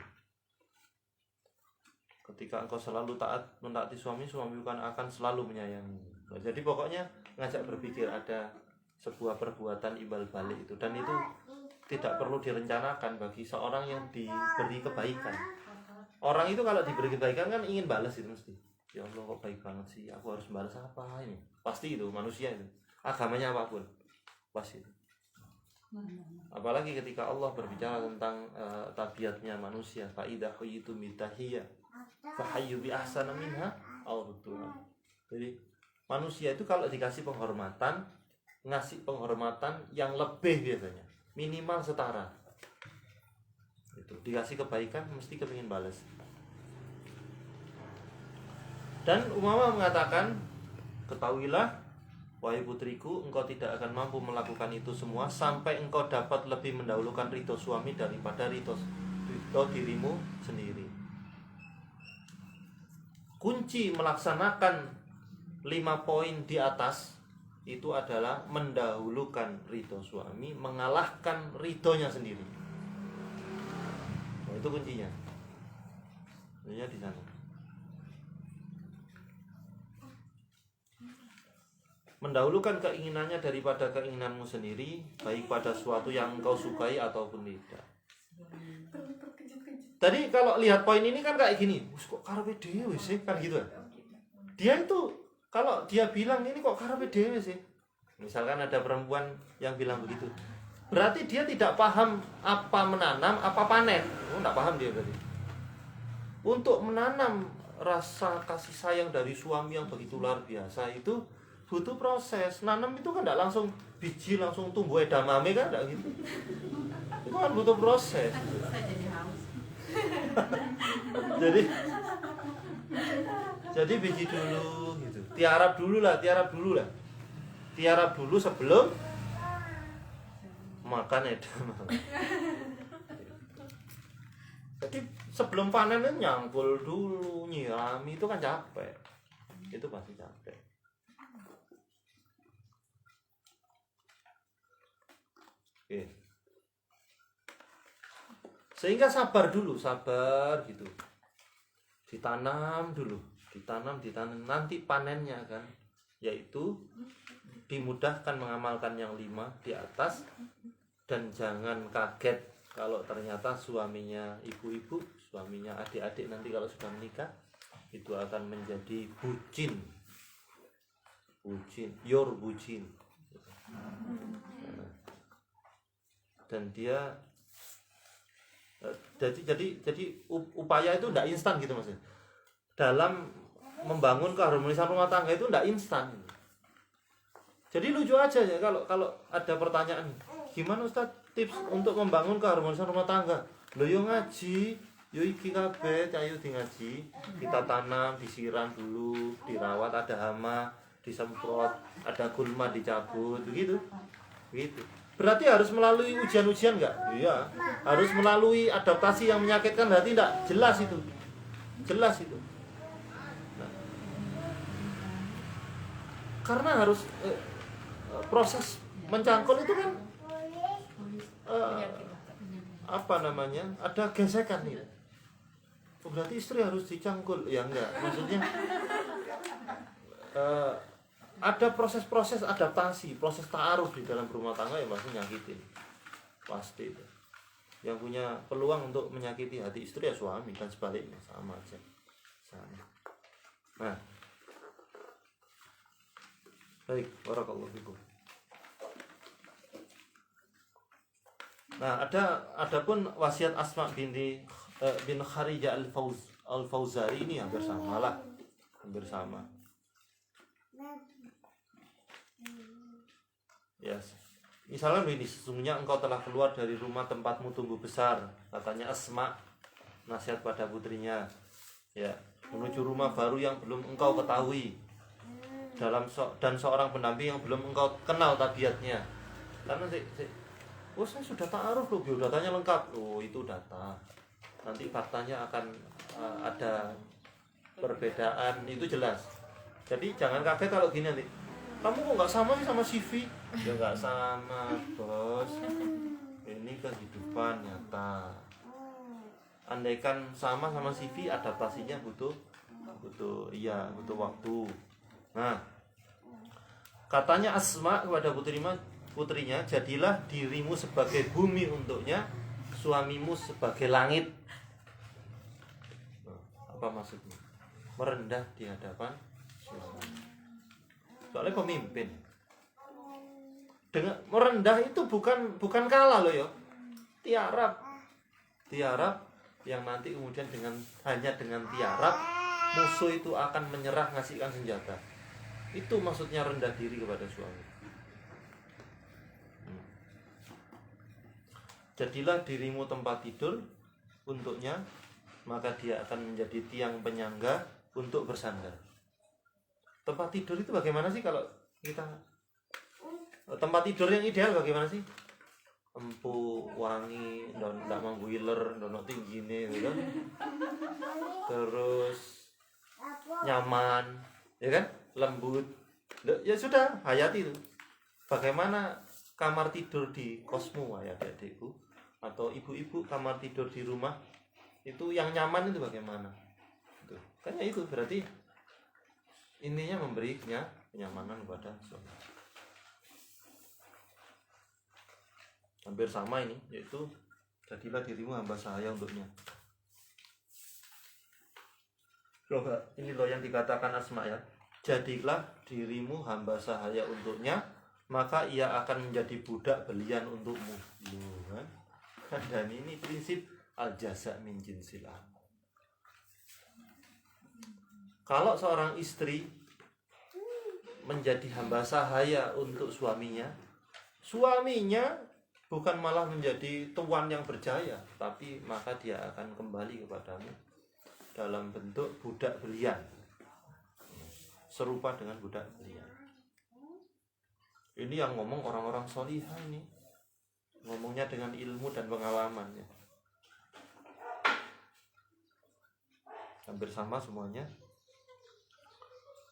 Ketika engkau selalu taat mentaati suami, suami akan selalu menyayangi. Jadi pokoknya ngajak berpikir ada sebuah perbuatan imbal balik itu, dan itu tidak perlu direncanakan bagi seorang yang diberi kebaikan. Orang itu kalau diberi kebaikan kan ingin balas itu mesti. Ya Allah kok baik banget sih, aku harus balas apa ini? Pasti itu manusia itu. Agamanya apapun pasti itu. Apalagi ketika Allah berbicara tentang tabiatnya manusia, fa idza huyitum bitahiyya fa hayyu bi ahsana minha aw rudduha. Jadi manusia itu kalau dikasih penghormatan, ngasih penghormatan yang lebih biasanya, minimal setara. Itu dikasih kebaikan mesti kepingin balas. Dan Umamah mengatakan, ketahuilah wahai putriku, engkau tidak akan mampu melakukan itu semua sampai engkau dapat lebih mendahulukan ridho suami daripada ridho dirimu sendiri. Kunci melaksanakan 5 poin di atas itu adalah mendahulukan ridho suami, mengalahkan ridhonya sendiri. Nah, itu kuncinya. Kuncinya di sana. Mendahulukan keinginannya daripada keinginanmu sendiri, baik pada suatu yang engkau sukai ataupun tidak. Tadi kalau lihat poin ini kan kayak gini, kok karepe dhewe sih, kan gitu. Dia itu kalau dia bilang ini kok karepe dhewe sih. Misalkan ada perempuan yang bilang begitu, berarti dia tidak paham apa menanam, apa panen. Enggak paham dia berarti. Untuk menanam rasa kasih sayang dari suami yang begitu luar biasa itu butuh proses. Nanam itu kan enggak langsung biji langsung tumbuh edamame kan enggak gitu. Itu kan butuh proses. Saya jadi haus. jadi biji dulu gitu. Tiarap dulu lah. Tiarap dulu sebelum makan edamame. Jadi sebelum panen itu nyangkul dulu, nyirami itu kan capek. Itu pasti capek. Oke. Sehingga sabar gitu. Ditanam dulu, ditanam nanti panennya kan, yaitu dimudahkan mengamalkan yang 5 di atas, dan jangan kaget kalau ternyata suaminya ibu-ibu, suaminya adik-adik nanti kalau sudah menikah itu akan menjadi bucin, your bucin. Dan dia jadi upaya itu tidak instan gitu Mas. Dalam membangun keharmonisan rumah tangga itu tidak instan. Jadi lucu aja ya kalau ada pertanyaan, gimana Ustaz tips untuk membangun keharmonisan rumah tangga? Lho yo ngaji, yo iki kabeh ayo di ngaji, kita tanam, disiram dulu, dirawat, ada hama, disemprot, ada gulma dicabut, begitu. Gitu. Berarti harus melalui ujian-ujian enggak? Iya. Harus melalui adaptasi yang menyakitkan hati enggak? Jelas itu. Nah. Karena harus proses mencangkul itu kan ada gesekan nih. Berarti istri harus dicangkul. Ya enggak. Maksudnya ada proses-proses adaptasi, proses ta'aruf di dalam rumah tangga yang pasti nyakitin. Pasti itu. Yang punya peluang untuk menyakiti hati istri ya suami, dan sebaliknya sama aja. Sama. Nah. Baik, barakallahu fikum. Nah, adapun wasiat Asma binti bin Kharijah Al-Fauzari ini hampir sama lah. Hampir sama. Yes. Misalnya begini, sesungguhnya engkau telah keluar dari rumah tempatmu tumbuh besar, katanya Asma nasihat pada putrinya, ya, menuju rumah baru yang belum engkau ketahui, dan seorang pendamping yang belum engkau kenal tabiatnya. Karena saya sudah ta'aruf loh, biodatanya lengkap. Oh, itu data. Nanti faktanya akan ada perbedaan, itu jelas. Jadi jangan kaget kalau gini nanti. Kamu kok nggak sama sih sama CV? Ya nggak sama, bos. Ini kehidupan nyata. Andaikan sama CV, adaptasinya butuh waktu. Nah, katanya Asma kepada putrinya, jadilah dirimu sebagai bumi untuknya, suamimu sebagai langit. Apa maksudnya? Merendah di hadapan suami. Soalnya pemimpin. Dengan merendah itu bukan kalah loh ya. Tiarap yang nanti kemudian hanya dengan tiarap musuh itu akan menyerah, ngasihkan senjata. Itu maksudnya rendah diri kepada suami. Jadilah dirimu tempat tidur untuknya, maka dia akan menjadi tiang penyangga untuk bersandar. Tempat tidur itu bagaimana sih kalau kita tempat tidur yang ideal bagaimana sih? Empuk, wangi, ndak mangguiler, ndono tinggi nih, gitu. Terus nyaman, ya kan? Lembut. Ya sudah, hayati itu. Bagaimana kamar tidur di kosmu, ya adikku, atau ibu-ibu kamar tidur di rumah itu yang nyaman itu bagaimana? Itu. Kayaknya itu berarti intinya memberinya kenyamanan kepada suami. Hampir sama ini, yaitu jadilah dirimu hamba sahaya untuknya. Ini loh yang dikatakan Asma ya. Jadilah dirimu hamba sahaya untuknya, maka ia akan menjadi budak belian untukmu. Kan? Dan ini prinsip al-jaza min jinsil amal. Kalau seorang istri menjadi hamba sahaya untuk suaminya bukan malah menjadi tuan yang berjaya, tapi maka dia akan kembali kepadamu dalam bentuk budak belian, serupa dengan budak belian. Ini yang ngomong orang-orang solihah ini, ngomongnya dengan ilmu dan pengalamannya. Hampir sama semuanya.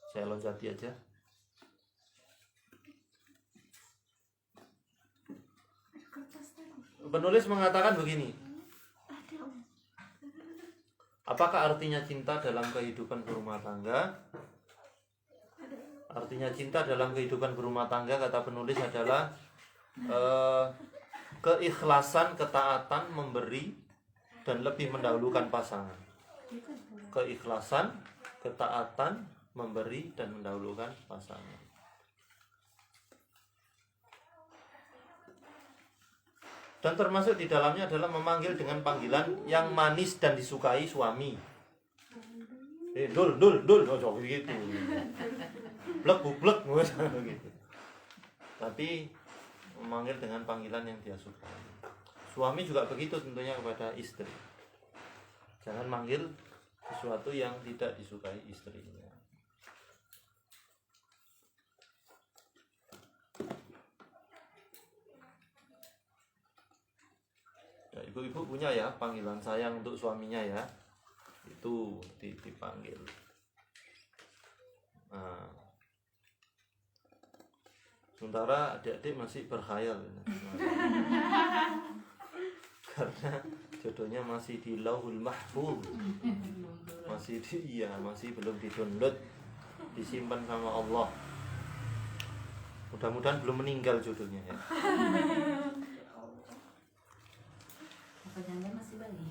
Saya loncati aja. Penulis mengatakan begini. Apakah artinya cinta dalam kehidupan berumah tangga? Artinya cinta dalam kehidupan berumah tangga, kata penulis, adalah keikhlasan, ketaatan, memberi, dan lebih mendahulukan pasangan. Keikhlasan, ketaatan, memberi, dan mendahulukan pasangan. Dan termasuk di dalamnya adalah memanggil dengan panggilan yang manis dan disukai suami. Dul, oh begitu. Blek bublek gitu. Tapi memanggil dengan panggilan yang dia sukai. Suami juga begitu tentunya kepada istri. Jangan manggil sesuatu yang tidak disukai istrinya. Ya, ibu-ibu punya ya panggilan sayang untuk suaminya ya. Itu dipanggil. Nah, sementara adik-adik masih berkhayal karena jodohnya masih di Lauhul Mahfuz, masih belum di-download, disimpan sama Allah. Mudah-mudahan belum meninggal jodohnya ya. Jangan masih bayi.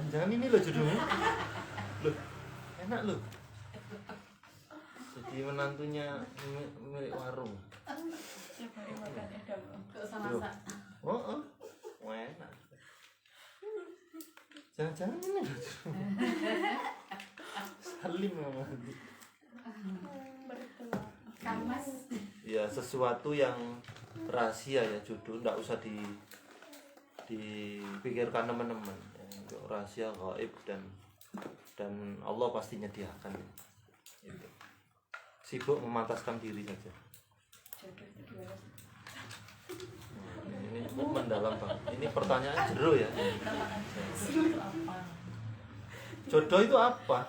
Jangan ini loh jodohnya. Loh, enak loh. Jadi menantunya milik warung. Coba makan edam. Gak usah masak. Oh, enak. Jangan-jangan ini Salim memang. Kang Mas. Ya sesuatu yang rahasia ya jodoh, nggak usah dipikirkan teman-teman. Ya, rahasia gaib dan Allah pasti nyediakan. Gitu. Sibuk memantaskan diri saja. Ini mendalam banget. Ini pertanyaan jero ya. Jodoh itu apa?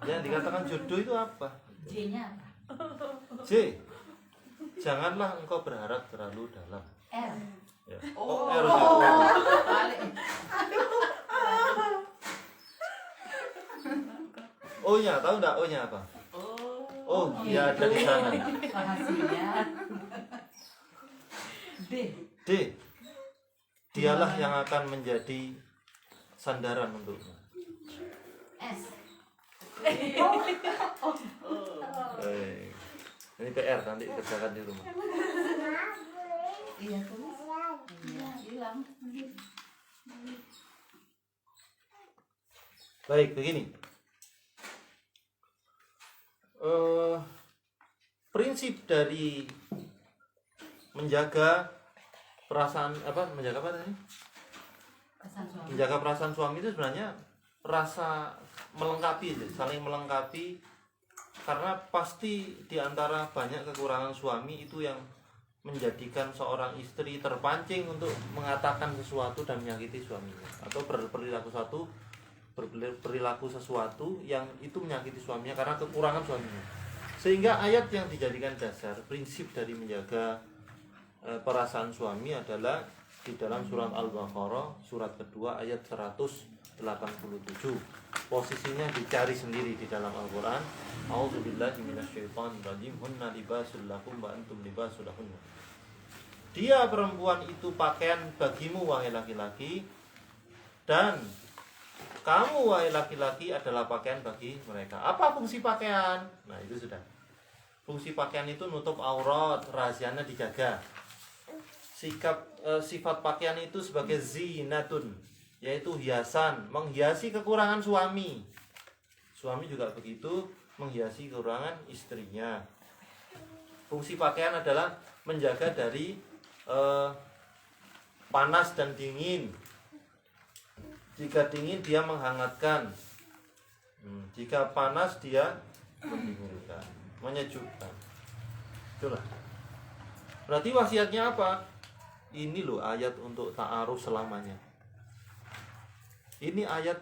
Yang dikatakan jodoh itu apa? J-nya apa? J. Janganlah engkau berharap terlalu dalam. R. Ya. Oh. R ya. Balik. O-nya tahu enggak O-nya apa? Oh, dia ada di sana. Rahasia. D. D. Dialah yang akan menjadi sandaran untukmu. S. Ini PR nanti kerjakan di rumah. Iya tulis. Iya, hilang. Baik, begini. Prinsip dari menjaga perasaan menjaga apa tadi? Menjaga perasaan suami itu sebenarnya rasa melengkapi, saling melengkapi, karena pasti diantara banyak kekurangan suami itu yang menjadikan seorang istri terpancing untuk mengatakan sesuatu dan menyakiti suaminya, atau berperilaku sesuatu yang itu menyakiti suaminya karena kekurangan suaminya. Sehingga ayat yang dijadikan dasar prinsip dari menjaga perasaan suami adalah di dalam surat Al-Baqarah surat kedua ayat 187. Posisinya dicari sendiri di dalam Al-Qur'an. A'udzubillahi minasyaitonirrajim. Hunna libasul lakum wa antum libasul lahunna. Dia perempuan itu pakaian bagimu wahai laki-laki, dan kamu wahai laki-laki adalah pakaian bagi mereka. Apa fungsi pakaian? Nah, itu sudah. Fungsi pakaian itu nutup aurat, rahasianya dijaga. Sifat pakaian itu sebagai zinatun, yaitu hiasan, menghiasi kekurangan suami. Suami juga begitu, menghiasi kekurangan istrinya. Fungsi pakaian adalah menjaga dari panas dan dingin. Jika dingin dia menghangatkan, jika panas dia mendinginkan, menyejukkan. Itulah. Berarti wasiatnya apa? Ini loh ayat untuk ta'aruf selamanya. Ini ayat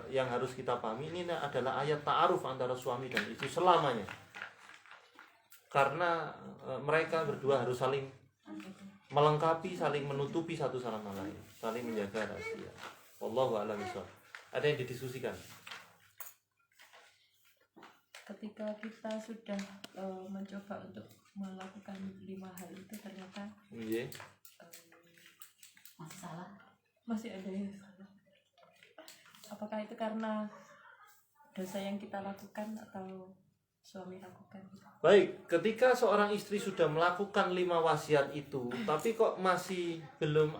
yang harus kita pahami. Ini adalah ayat ta'aruf antara suami dan istri selamanya. Karena mereka berdua harus saling melengkapi, saling menutupi satu sama lain, saling menjaga rahasia. Wallahu a'lam bishawab. Ada yang didiskusikan? Ketika kita sudah mencoba untuk melakukan 5 hal itu, ternyata Iya. Masih salah. masih ada yang salah. Apakah itu karena dosa yang kita lakukan atau suami lakukan? Baik, ketika seorang istri sudah melakukan 5 wasiat itu, tapi kok masih belum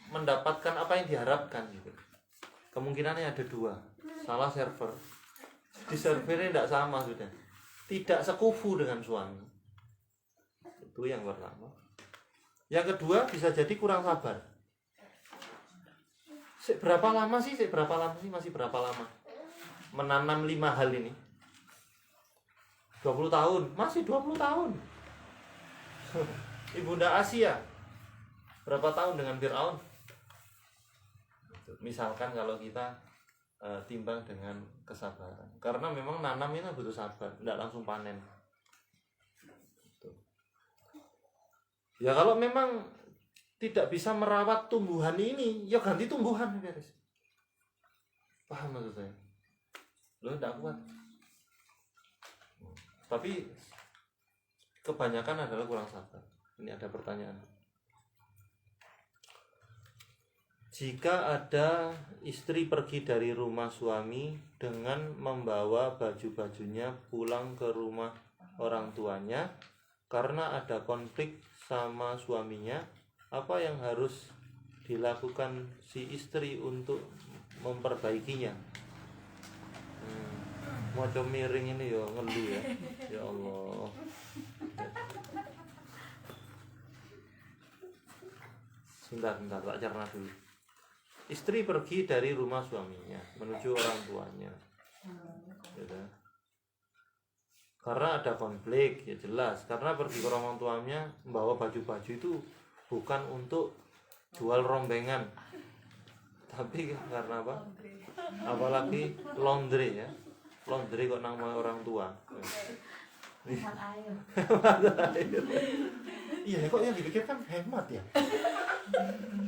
mendapatkan apa yang diharapkan gitu. Kemungkinannya ada 2. Salah server. Di servernya tidak sama sudah. Tidak sekufu dengan suami. Itu yang pertama. Yang kedua bisa jadi kurang sabar. Berapa lama sih? Masih berapa lama menanam 5 hal ini? 20 tahun, masih 20 tahun. Ibunda Asia berapa tahun dengan Fir'aun? Misalkan kalau kita timbang dengan kesabaran, karena memang nanam ini butuh sabar, tidak langsung panen. Ya kalau memang tidak bisa merawat tumbuhan ini, ya ganti tumbuhan, beres. Paham maksud saya? Lo tidak kuat. Tapi kebanyakan adalah kurang sabar. Ini ada pertanyaan. Jika ada istri pergi dari rumah suami dengan membawa baju-bajunya pulang ke rumah orang tuanya, karena ada konflik sama suaminya, apa yang harus dilakukan si istri untuk memperbaikinya? Macam miring ini ya ngeluh ya. Ya Allah. Bentar, tak cerna dulu. Istri pergi dari rumah suaminya menuju orang tuanya. Gitu. Karena ada konflik, ya jelas. Karena pergi ke orang tuanya membawa baju-baju itu bukan untuk jual rombengan, tapi karena apa? Apalagi laundry ya. Laundry kok nama orang tua. Hemat air. Iya, kok yang dipikirkan hemat ya.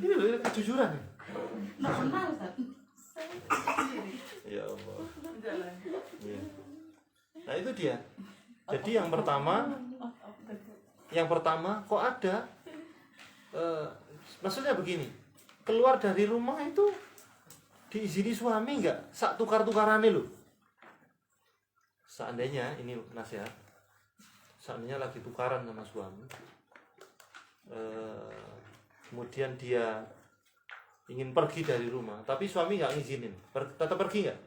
Ini loh kejujuran ya. Normal Ustaz. Ya Allah. Ya. Nah itu dia. Jadi yang pertama kok ada maksudnya begini, keluar dari rumah itu diizini suami nggak? Sak tukar-tukarane loh. Seandainya ini nasihat, seandainya lagi tukaran sama suami, kemudian dia ingin pergi dari rumah, tapi suami nggak ngizinin, tetap pergi nggak?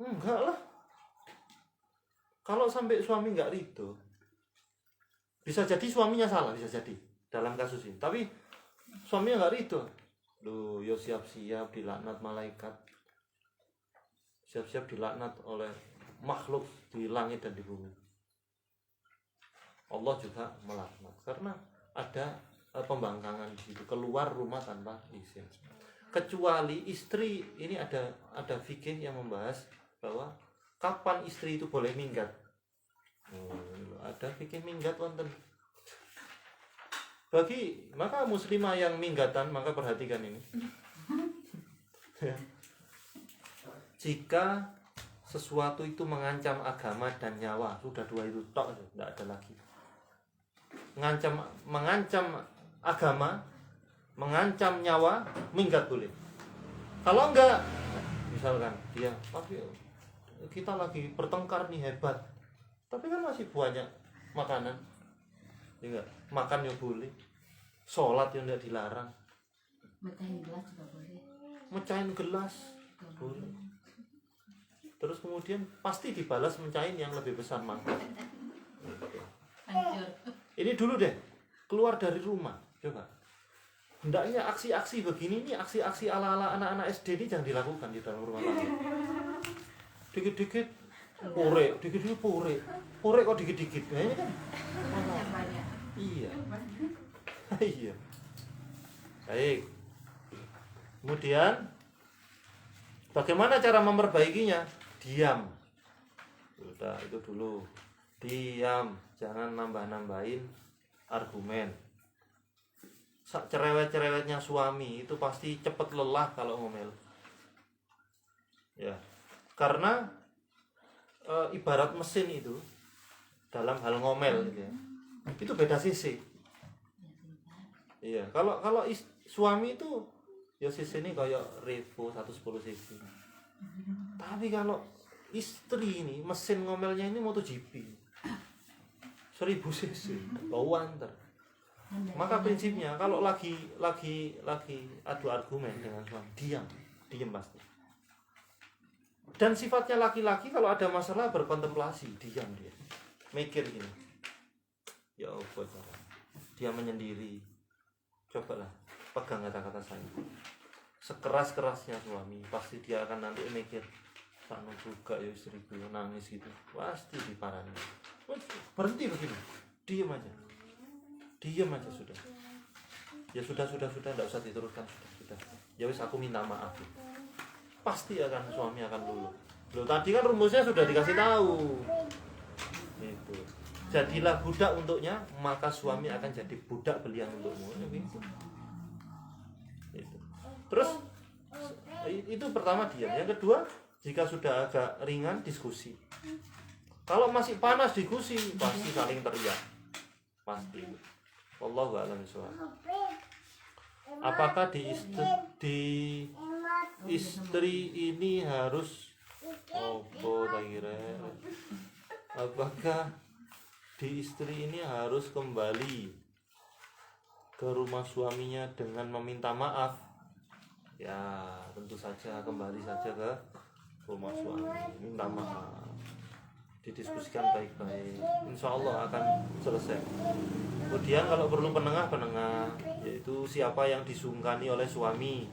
Enggak lah. Kalau sampai suami nggak ridho, bisa jadi suaminya salah, bisa jadi dalam kasus ini. Tapi suaminya nggak ridho, loh, yo siap-siap dilaknat malaikat, siap-siap dilaknat oleh makhluk di langit dan di bumi. Allah juga melaknat karena ada pembangkangan di situ, keluar rumah tanpa izin. Kecuali istri ini ada fikih yang membahas bahwa kapan istri itu boleh minggat. Ada fikih minggat wonten. Bagi maka muslimah yang minggatan, maka perhatikan ini. Jika sesuatu itu mengancam agama dan nyawa, sudah dua itu tok, tidak ada lagi. Mengancam agama, mengancam nyawa, minggat boleh. Kalau enggak, misalkan dia, tapi kita lagi bertengkar nih hebat, tapi kan masih banyak makanan, enggak, makan ya boleh, sholat yang tidak dilarang, Mecahin gelas juga boleh. mecahin gelas boleh. Terus kemudian pasti dibalas mencahin yang lebih besar mangkok. Hancur. Ini dulu deh, keluar dari rumah, coba. Hendaknya aksi-aksi begini nih, aksi-aksi ala-ala anak-anak SD ini jangan dilakukan di dalam rumah tangga. Dikit-dikit pore, dikit-dikit pore kok dikit-dikit, nah, ini kan. Yang banyak. Iya. Iya. Baik. Kemudian bagaimana cara memperbaikinya? Diam. Udah itu dulu. Diam, jangan nambah-nambahin argumen. Cerewet-cerewetnya suami itu pasti cepet lelah kalau ngomel. Ya. Karena ibarat mesin itu dalam hal ngomel gitu ya. Itu beda sisi. Iya, kalau suami itu ya sisi ini kayak Revo 110 cc. Tapi kalau istri ini mesin ngomelnya ini MotoGP 1000 cc, bau antar. Maka prinsipnya kalau lagi adu argumen dengan suami, diam pasti. Dan sifatnya laki-laki kalau ada masalah berkontemplasi, diam dia. Mikir gini. Ya Allah, dia menyendiri. Cobalah pegang kata-kata saya. Sekeras-kerasnya suami, pasti dia akan nanti mikir, sama juga ya istriku nangis gitu, pasti diparani. Berhenti begini, diam aja sudah. Ya sudah, tidak usah diteruskan, sudah. Ya wis aku minta maaf. Pasti suami akan luluh. Loh tadi kan rumusnya sudah dikasih tahu. Itu. Jadilah budak untuknya, maka suami akan jadi budak belian untukmu. Gitu. Itu. Terus itu pertama diam. Yang kedua, jika sudah agak ringan diskusi. Kalau masih panas diskusi, pasti saling teriak. Pasti. Wallahu a'lam bishawab. Apakah di istri ini harus apakah di istri ini harus kembali ke rumah suaminya dengan meminta maaf, ya tentu saja kembali saja ke rumah suami, minta maaf, didiskusikan baik-baik, insya Allah akan selesai. Kemudian kalau perlu penengah, yaitu siapa yang disungkani oleh suami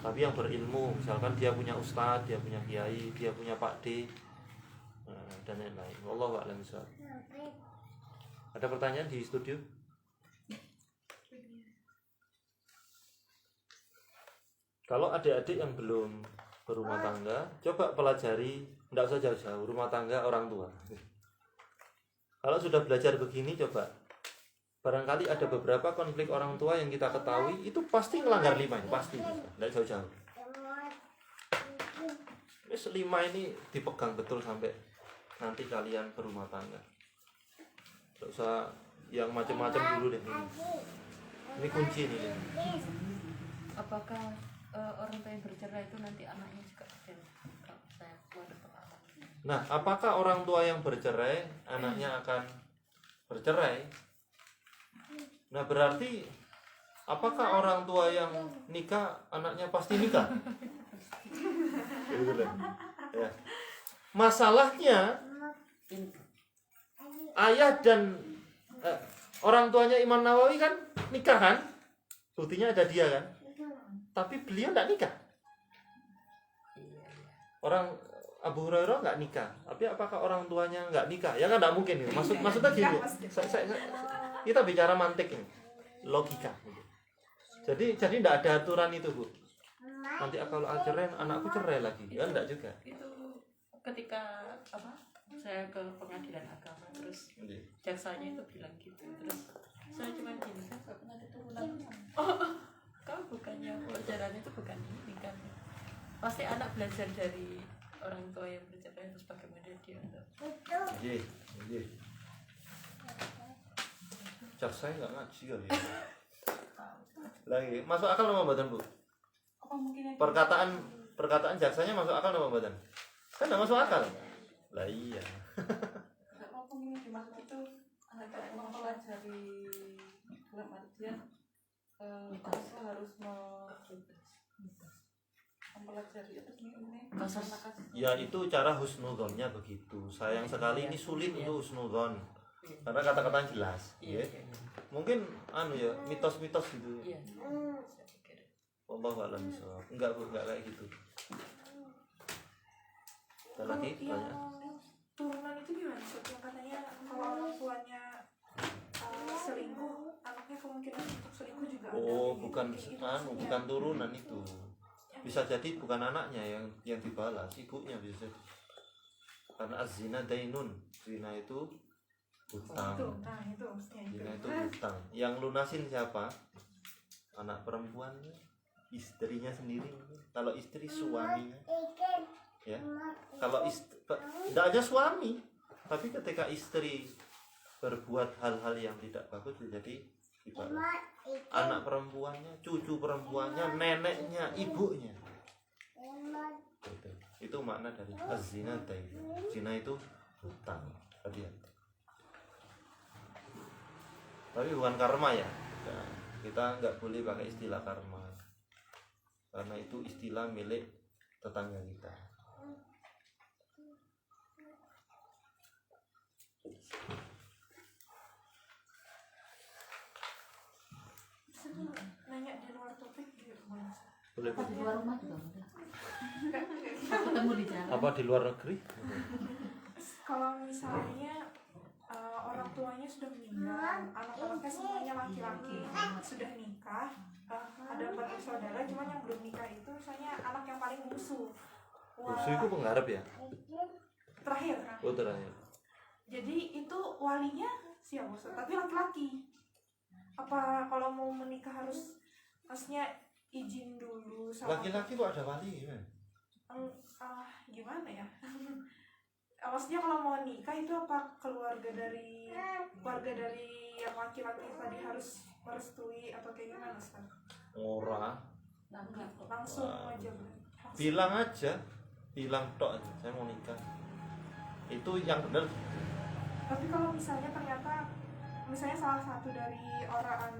tapi yang berilmu, misalkan dia punya ustadz, dia punya kiai, dia punya pakde, dan lain-lain. Wallahu a'lam bishawab. Ada pertanyaan di studio? Kalau adik-adik yang belum berumah tangga, coba pelajari, tidak usah jauh-jauh, rumah tangga orang tua. Kalau sudah belajar begini, coba. Barangkali ada beberapa konflik orang tua yang kita ketahui, itu pasti melanggar 5 ini, pasti. Tidak jauh-jauh. Terus 5 ini dipegang betul sampai nanti kalian berumah tangga. Tidak usah yang macam-macam dulu deh. Ini kunci nih. Apakah orang tua yang bercerai itu nanti anaknya juga dan saya keluar pengalaman. Nah, apakah orang tua yang bercerai anaknya akan bercerai? Nah, berarti apakah orang tua yang nikah anaknya pasti nikah? Ya. Masalahnya ayah dan orang tuanya Imam Nawawi kan nikah kan? Buktinya ada dia kan? Tapi beliau nggak nikah. Orang Abu Hurairah nggak nikah. Tapi apakah orang tuanya nggak nikah? Ya kan nggak mungkin. Maksudnya gini. Kita bicara mantik ini, logika. Jadi nggak ada aturan itu, Bu. Nanti kalau cerai, anakku cerai lagi. Ya enggak juga. Itu ketika saya ke pengadilan agama, terus jaksanya itu bilang gitu, terus saya cuma gini, saya nggak pernah ada turunan. Kamu bukannya pelajarannya itu bukan ini kan? Pasti anak belajar dari orang tua yang bercerai, terus bagaimana dia. Iya. Jaksa nggak ngaji kali ya. Lagi masuk akal nama badan, Bu? Apa mungkin Perkataan jaksanya masuk akal nama badan? Kan nggak masuk akal. Lah iya. Apa mungkin dimaksud itu anak mempelajari dalam artian harus mempelajari itu gimana? Ya itu cara husnudzonnya begitu. Sayang sekali ini sulit untuk husnudzon. Karena kata-katanya jelas. Ya. Mungkin ya mitos-mitos gitu. Iya. Wallahu a'lam bishawab. Enggak, Bu, enggak kayak gitu. Ada lagi banyak. Turunan itu gimana? Maksudnya katanya kalau orang tuanya selingkuh, anaknya kemungkinan untuk selingkuh juga ada. Oh, bukan turunan itu. Bisa jadi bukan anaknya yang dibalas, ibunya bisa jadi. Karena az-zina dainun. Zina itu hutang. Itu maksudnya itu. Zina itu hutang. Yang lunasin siapa? Anak perempuannya, istrinya sendiri. Kalau istri suaminya. Ya. Kalau tidak aja suami, tapi ketika istri berbuat hal-hal yang tidak bagus jadi dibalas. Anak perempuannya, cucu perempuannya, neneknya, ibunya. Itu makna dari az-zina dainun. Zina itu hutang. Tapi bukan karma ya. Kita nggak boleh pakai istilah karma. Karena itu istilah milik tetangga kita. Nanya di luar topik gitu. Boleh. Apa di luar rumah juga udah. Ketemu di jalan. Apa di luar negeri? Kalau misalnya orang tuanya sudah meninggal, anak-anaknya semuanya laki-laki, sudah nikah, ada 4 bersaudara, cuman yang belum nikah itu misalnya anak yang paling bungsu. Bungsu itu penggarap ya? Terakhir. Oh, terakhir. Jadi itu walinya siapa Ustaz? Tapi laki-laki. Apa kalau mau menikah harus maksudnya izin dulu sama Laki-laki kok ada wali gimana? Gimana ya? Maksudnya kalau mau nikah itu apa keluarga dari yang laki-laki tadi harus merestui atau kayak gimana Ustaz? Ora. Langsung aja Bilang tok aja, saya mau nikah. Itu yang benar. Tapi kalau misalnya ternyata misalnya salah satu dari orang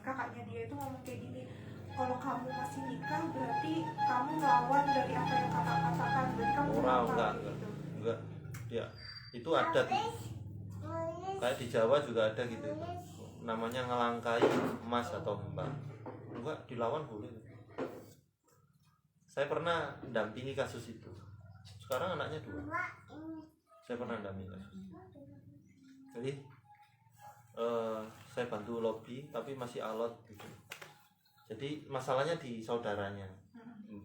kakaknya dia itu ngomong kayak gini, kalau kamu masih nikah berarti kamu melawan dari apa yang kakak katakan, berarti kamu Orang melawan enggak. gitu. Enggak. Ya, itu adat. Kayak di Jawa juga ada gitu. Namanya ngelangkai emas atau mbak. Enggak, dilawan boleh. Saya pernah dampingi kasus itu. Sekarang anaknya 2. Saya pernah dampingi kasus. Jadi saya bantu lobby tapi masih alot gitu. Jadi masalahnya di saudaranya,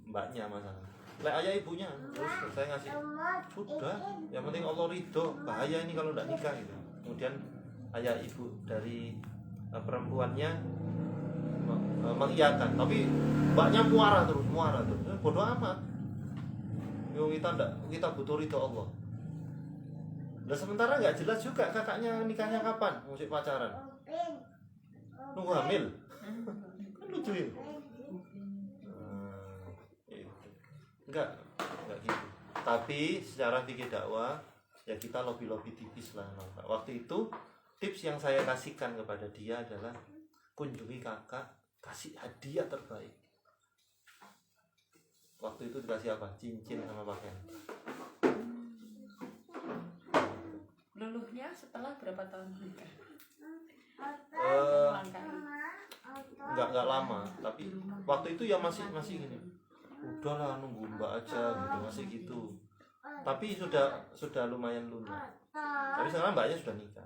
mbaknya masalah. Lek ayah ibunya, terus saya ngasih sudah. Yang penting Allah ridho. Bahaya ini kalau tidak nikah gitu. Kemudian ayah ibu dari perempuannya mengiyakan, tapi mbaknya muara terus. Bodoh amat. Yo kita butuh ridho Allah. Nah sementara nggak jelas juga kakaknya nikahnya kapan, musik pacaran, nunggu hamil, kan lucu ya. Enggak gitu. Tapi secara fikih dakwah ya kita lobby tipis lah. Waktu itu tips yang saya kasihkan kepada dia adalah kunjungi kakak, kasih hadiah terbaik. Waktu itu dikasih apa? Cincin sama pakaian. Luluhnya setelah berapa tahun menikah? Enggak lama, tapi waktu itu ya masih gini. Udahlah nunggu mbak aja gitu, masih gitu. Tapi sudah lumayan lunak. Tapi sekarang mbaknya sudah nikah.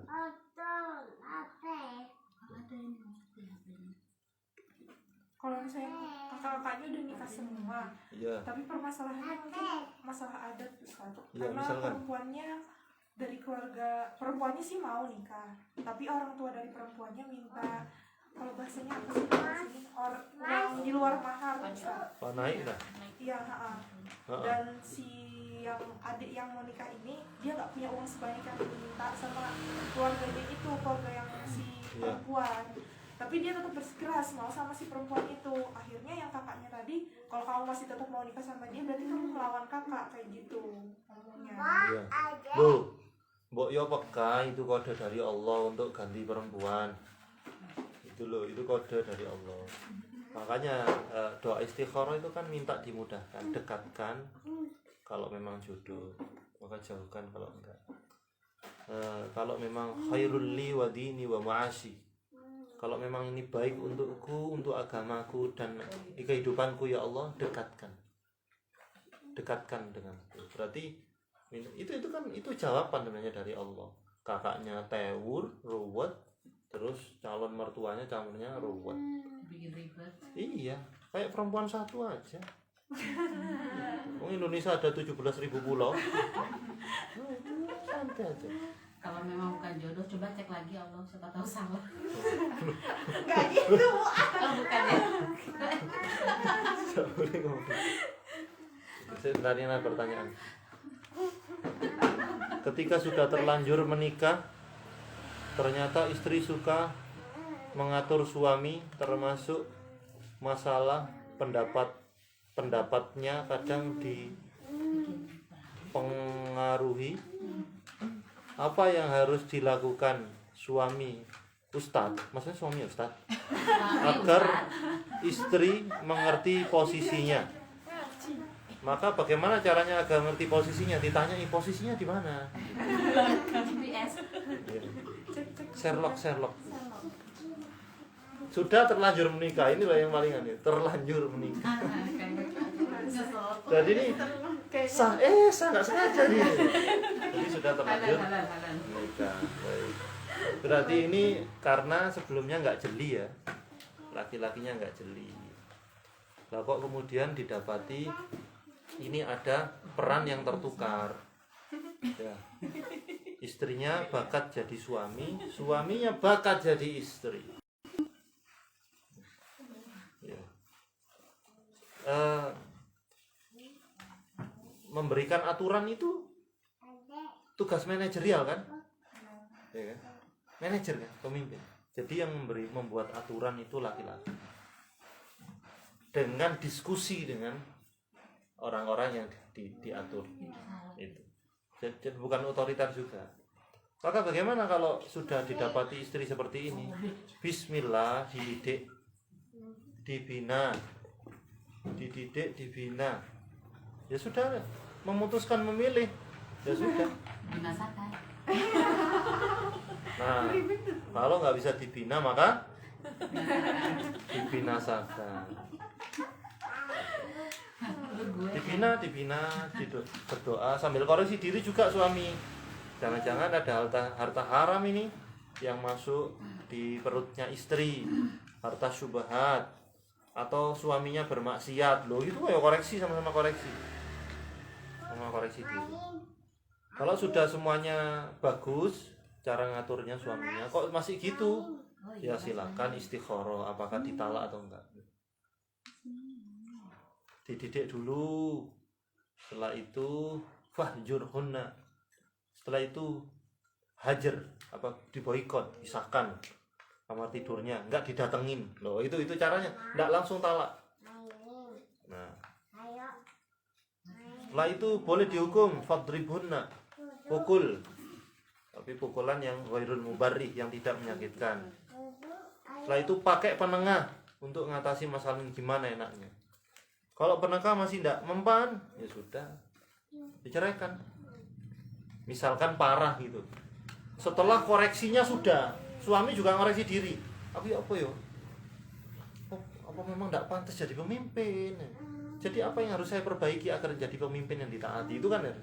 Kalau misalnya kakak-kakaknya udah nikah semua, Iya. tapi permasalahannya mungkin masalah adat Ustaz. Iya, Karena misalkan. perempuannya dari keluarga perempuannya sih mau nikah, tapi orang tua dari perempuannya minta, kalau bahasanya apa sih bahasanya, orang di luar mahar Ustaz. Naik dah. Iya, dan si yang adik yang mau nikah ini dia nggak punya uang sebanyak yang diminta sama keluarganya itu, keluarga yang si perempuan. Tapi dia tetap bersikeras mau sama si perempuan itu. Akhirnya yang kakaknya tadi, kalau kamu masih tetap mau nikah sama dia, berarti kamu melawan kakak, kayak gitu ngomongnya. Iya. Mbok yo peka itu kode dari Allah untuk ganti perempuan. Itu loh, itu kode dari Allah. Makanya doa istikharah itu kan minta dimudahkan, dekatkan kalau memang jodoh, maka jauhkan kalau enggak. Kalau memang khairul li wa dini wa ma'ashi, kalau memang ini baik untukku, untuk agamaku dan di kehidupanku ya Allah, dekatkan denganku. Berarti itu jawaban sebenarnya dari Allah. Kakaknya tewur, ruwet, terus calon mertuanya campurnya ruwet. Bikin ribet. Iya, kayak perempuan satu aja. Indonesia ada 17.000 pulau. Santai aja. Kalau memang bukan jodoh, coba cek lagi Allah, siapa tahu salah. Gak gitu. Oh, bukan ya. Tidak boleh ngomong. Sebentar, ini ada pertanyaan. Ketika sudah terlanjur menikah, ternyata istri suka mengatur suami, termasuk masalah pendapatnya kadang dipengaruhi. Apa yang harus dilakukan suami Ustadz, maksudnya suami Ustadz, agar istri mengerti posisinya? Maka bagaimana caranya agar mengerti posisinya? Ditanyai posisinya di mana? GPS. Sherlock. Sudah terlanjur menikah, inilah yang paling aneh, terlanjur menikah. Jadi ini sah nggak sengaja nih. Jadi sudah terlanjur menikah. Baik. Berarti ini karena sebelumnya nggak jeli ya, laki-lakinya nggak jeli. Lah kok kemudian didapati ini ada peran yang tertukar. Ya. Istrinya bakat jadi suami, suaminya bakat jadi istri. Ya. Memberikan aturan itu tugas manajerial kan? Ya kan? Manajer kan, pemimpin. Jadi yang membuat aturan itu laki-laki. Dengan diskusi dengan orang-orang yang diatur itu. Jadi bukan otoriter juga. Maka bagaimana kalau sudah didapati istri seperti ini? Bismillah, dididik, dibina, dididik, dibina. Ya sudah, memutuskan memilih. Ya sudah. Binasakan. Nah, kalau nggak bisa dibina maka dibinasakan. Dibina, berdoa sambil koreksi diri juga suami. Jangan-jangan ada harta haram ini yang masuk di perutnya istri, harta syubhat, atau suaminya bermaksiat. Loh itu ya koreksi, sama-sama koreksi. Sama koreksi diri. Kalau sudah semuanya bagus, cara ngaturnya suaminya, kok masih gitu? Ya silakan istikharah, apakah ditalak atau enggak. Dididik dulu. Setelah itu fahjurhunna. Setelah itu hajar, diboikot, pisahkan kamar tidurnya, enggak didatengin. Loh, itu caranya, enggak langsung talak. Nah. Setelah itu boleh dihukum, fadribhunna. Pukul. Tapi pukulan yang ghairul mubarrih, yang tidak menyakitkan. Setelah itu pakai penengah untuk mengatasi masalah gimana enaknya. Kalau penengah masih tidak mempan, ya sudah, diceraikan. Misalkan parah gitu. Setelah koreksinya sudah, suami juga koreksi diri. Apa ya? Apa memang tidak pantas jadi pemimpin? Jadi apa yang harus saya perbaiki agar jadi pemimpin yang ditaati? Itu kan ya.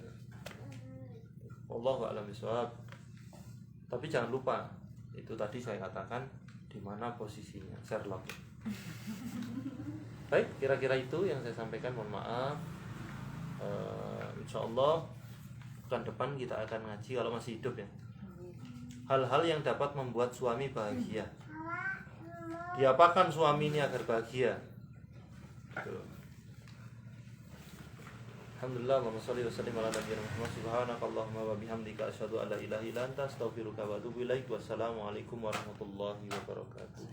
Wallahu a'lam bishawab. Tapi jangan lupa, itu tadi saya katakan di mana posisinya Sherlock. Baik, kira-kira itu yang saya sampaikan. Mohon maaf. Insyaallah pekan depan kita akan ngaji kalau masih hidup ya. Hal-hal yang dapat membuat suami bahagia. Diapakan suami ini agar bahagia? Alhamdulillah, Allahumma sholli wa sallim ala nabiyyina Muhammad. Subhanakallahumma wa bihamdika asyhadu an la ilaha illa anta astaghfiruka wa atubu ilaik. Wassalamualaikum warahmatullahi wabarakatuh.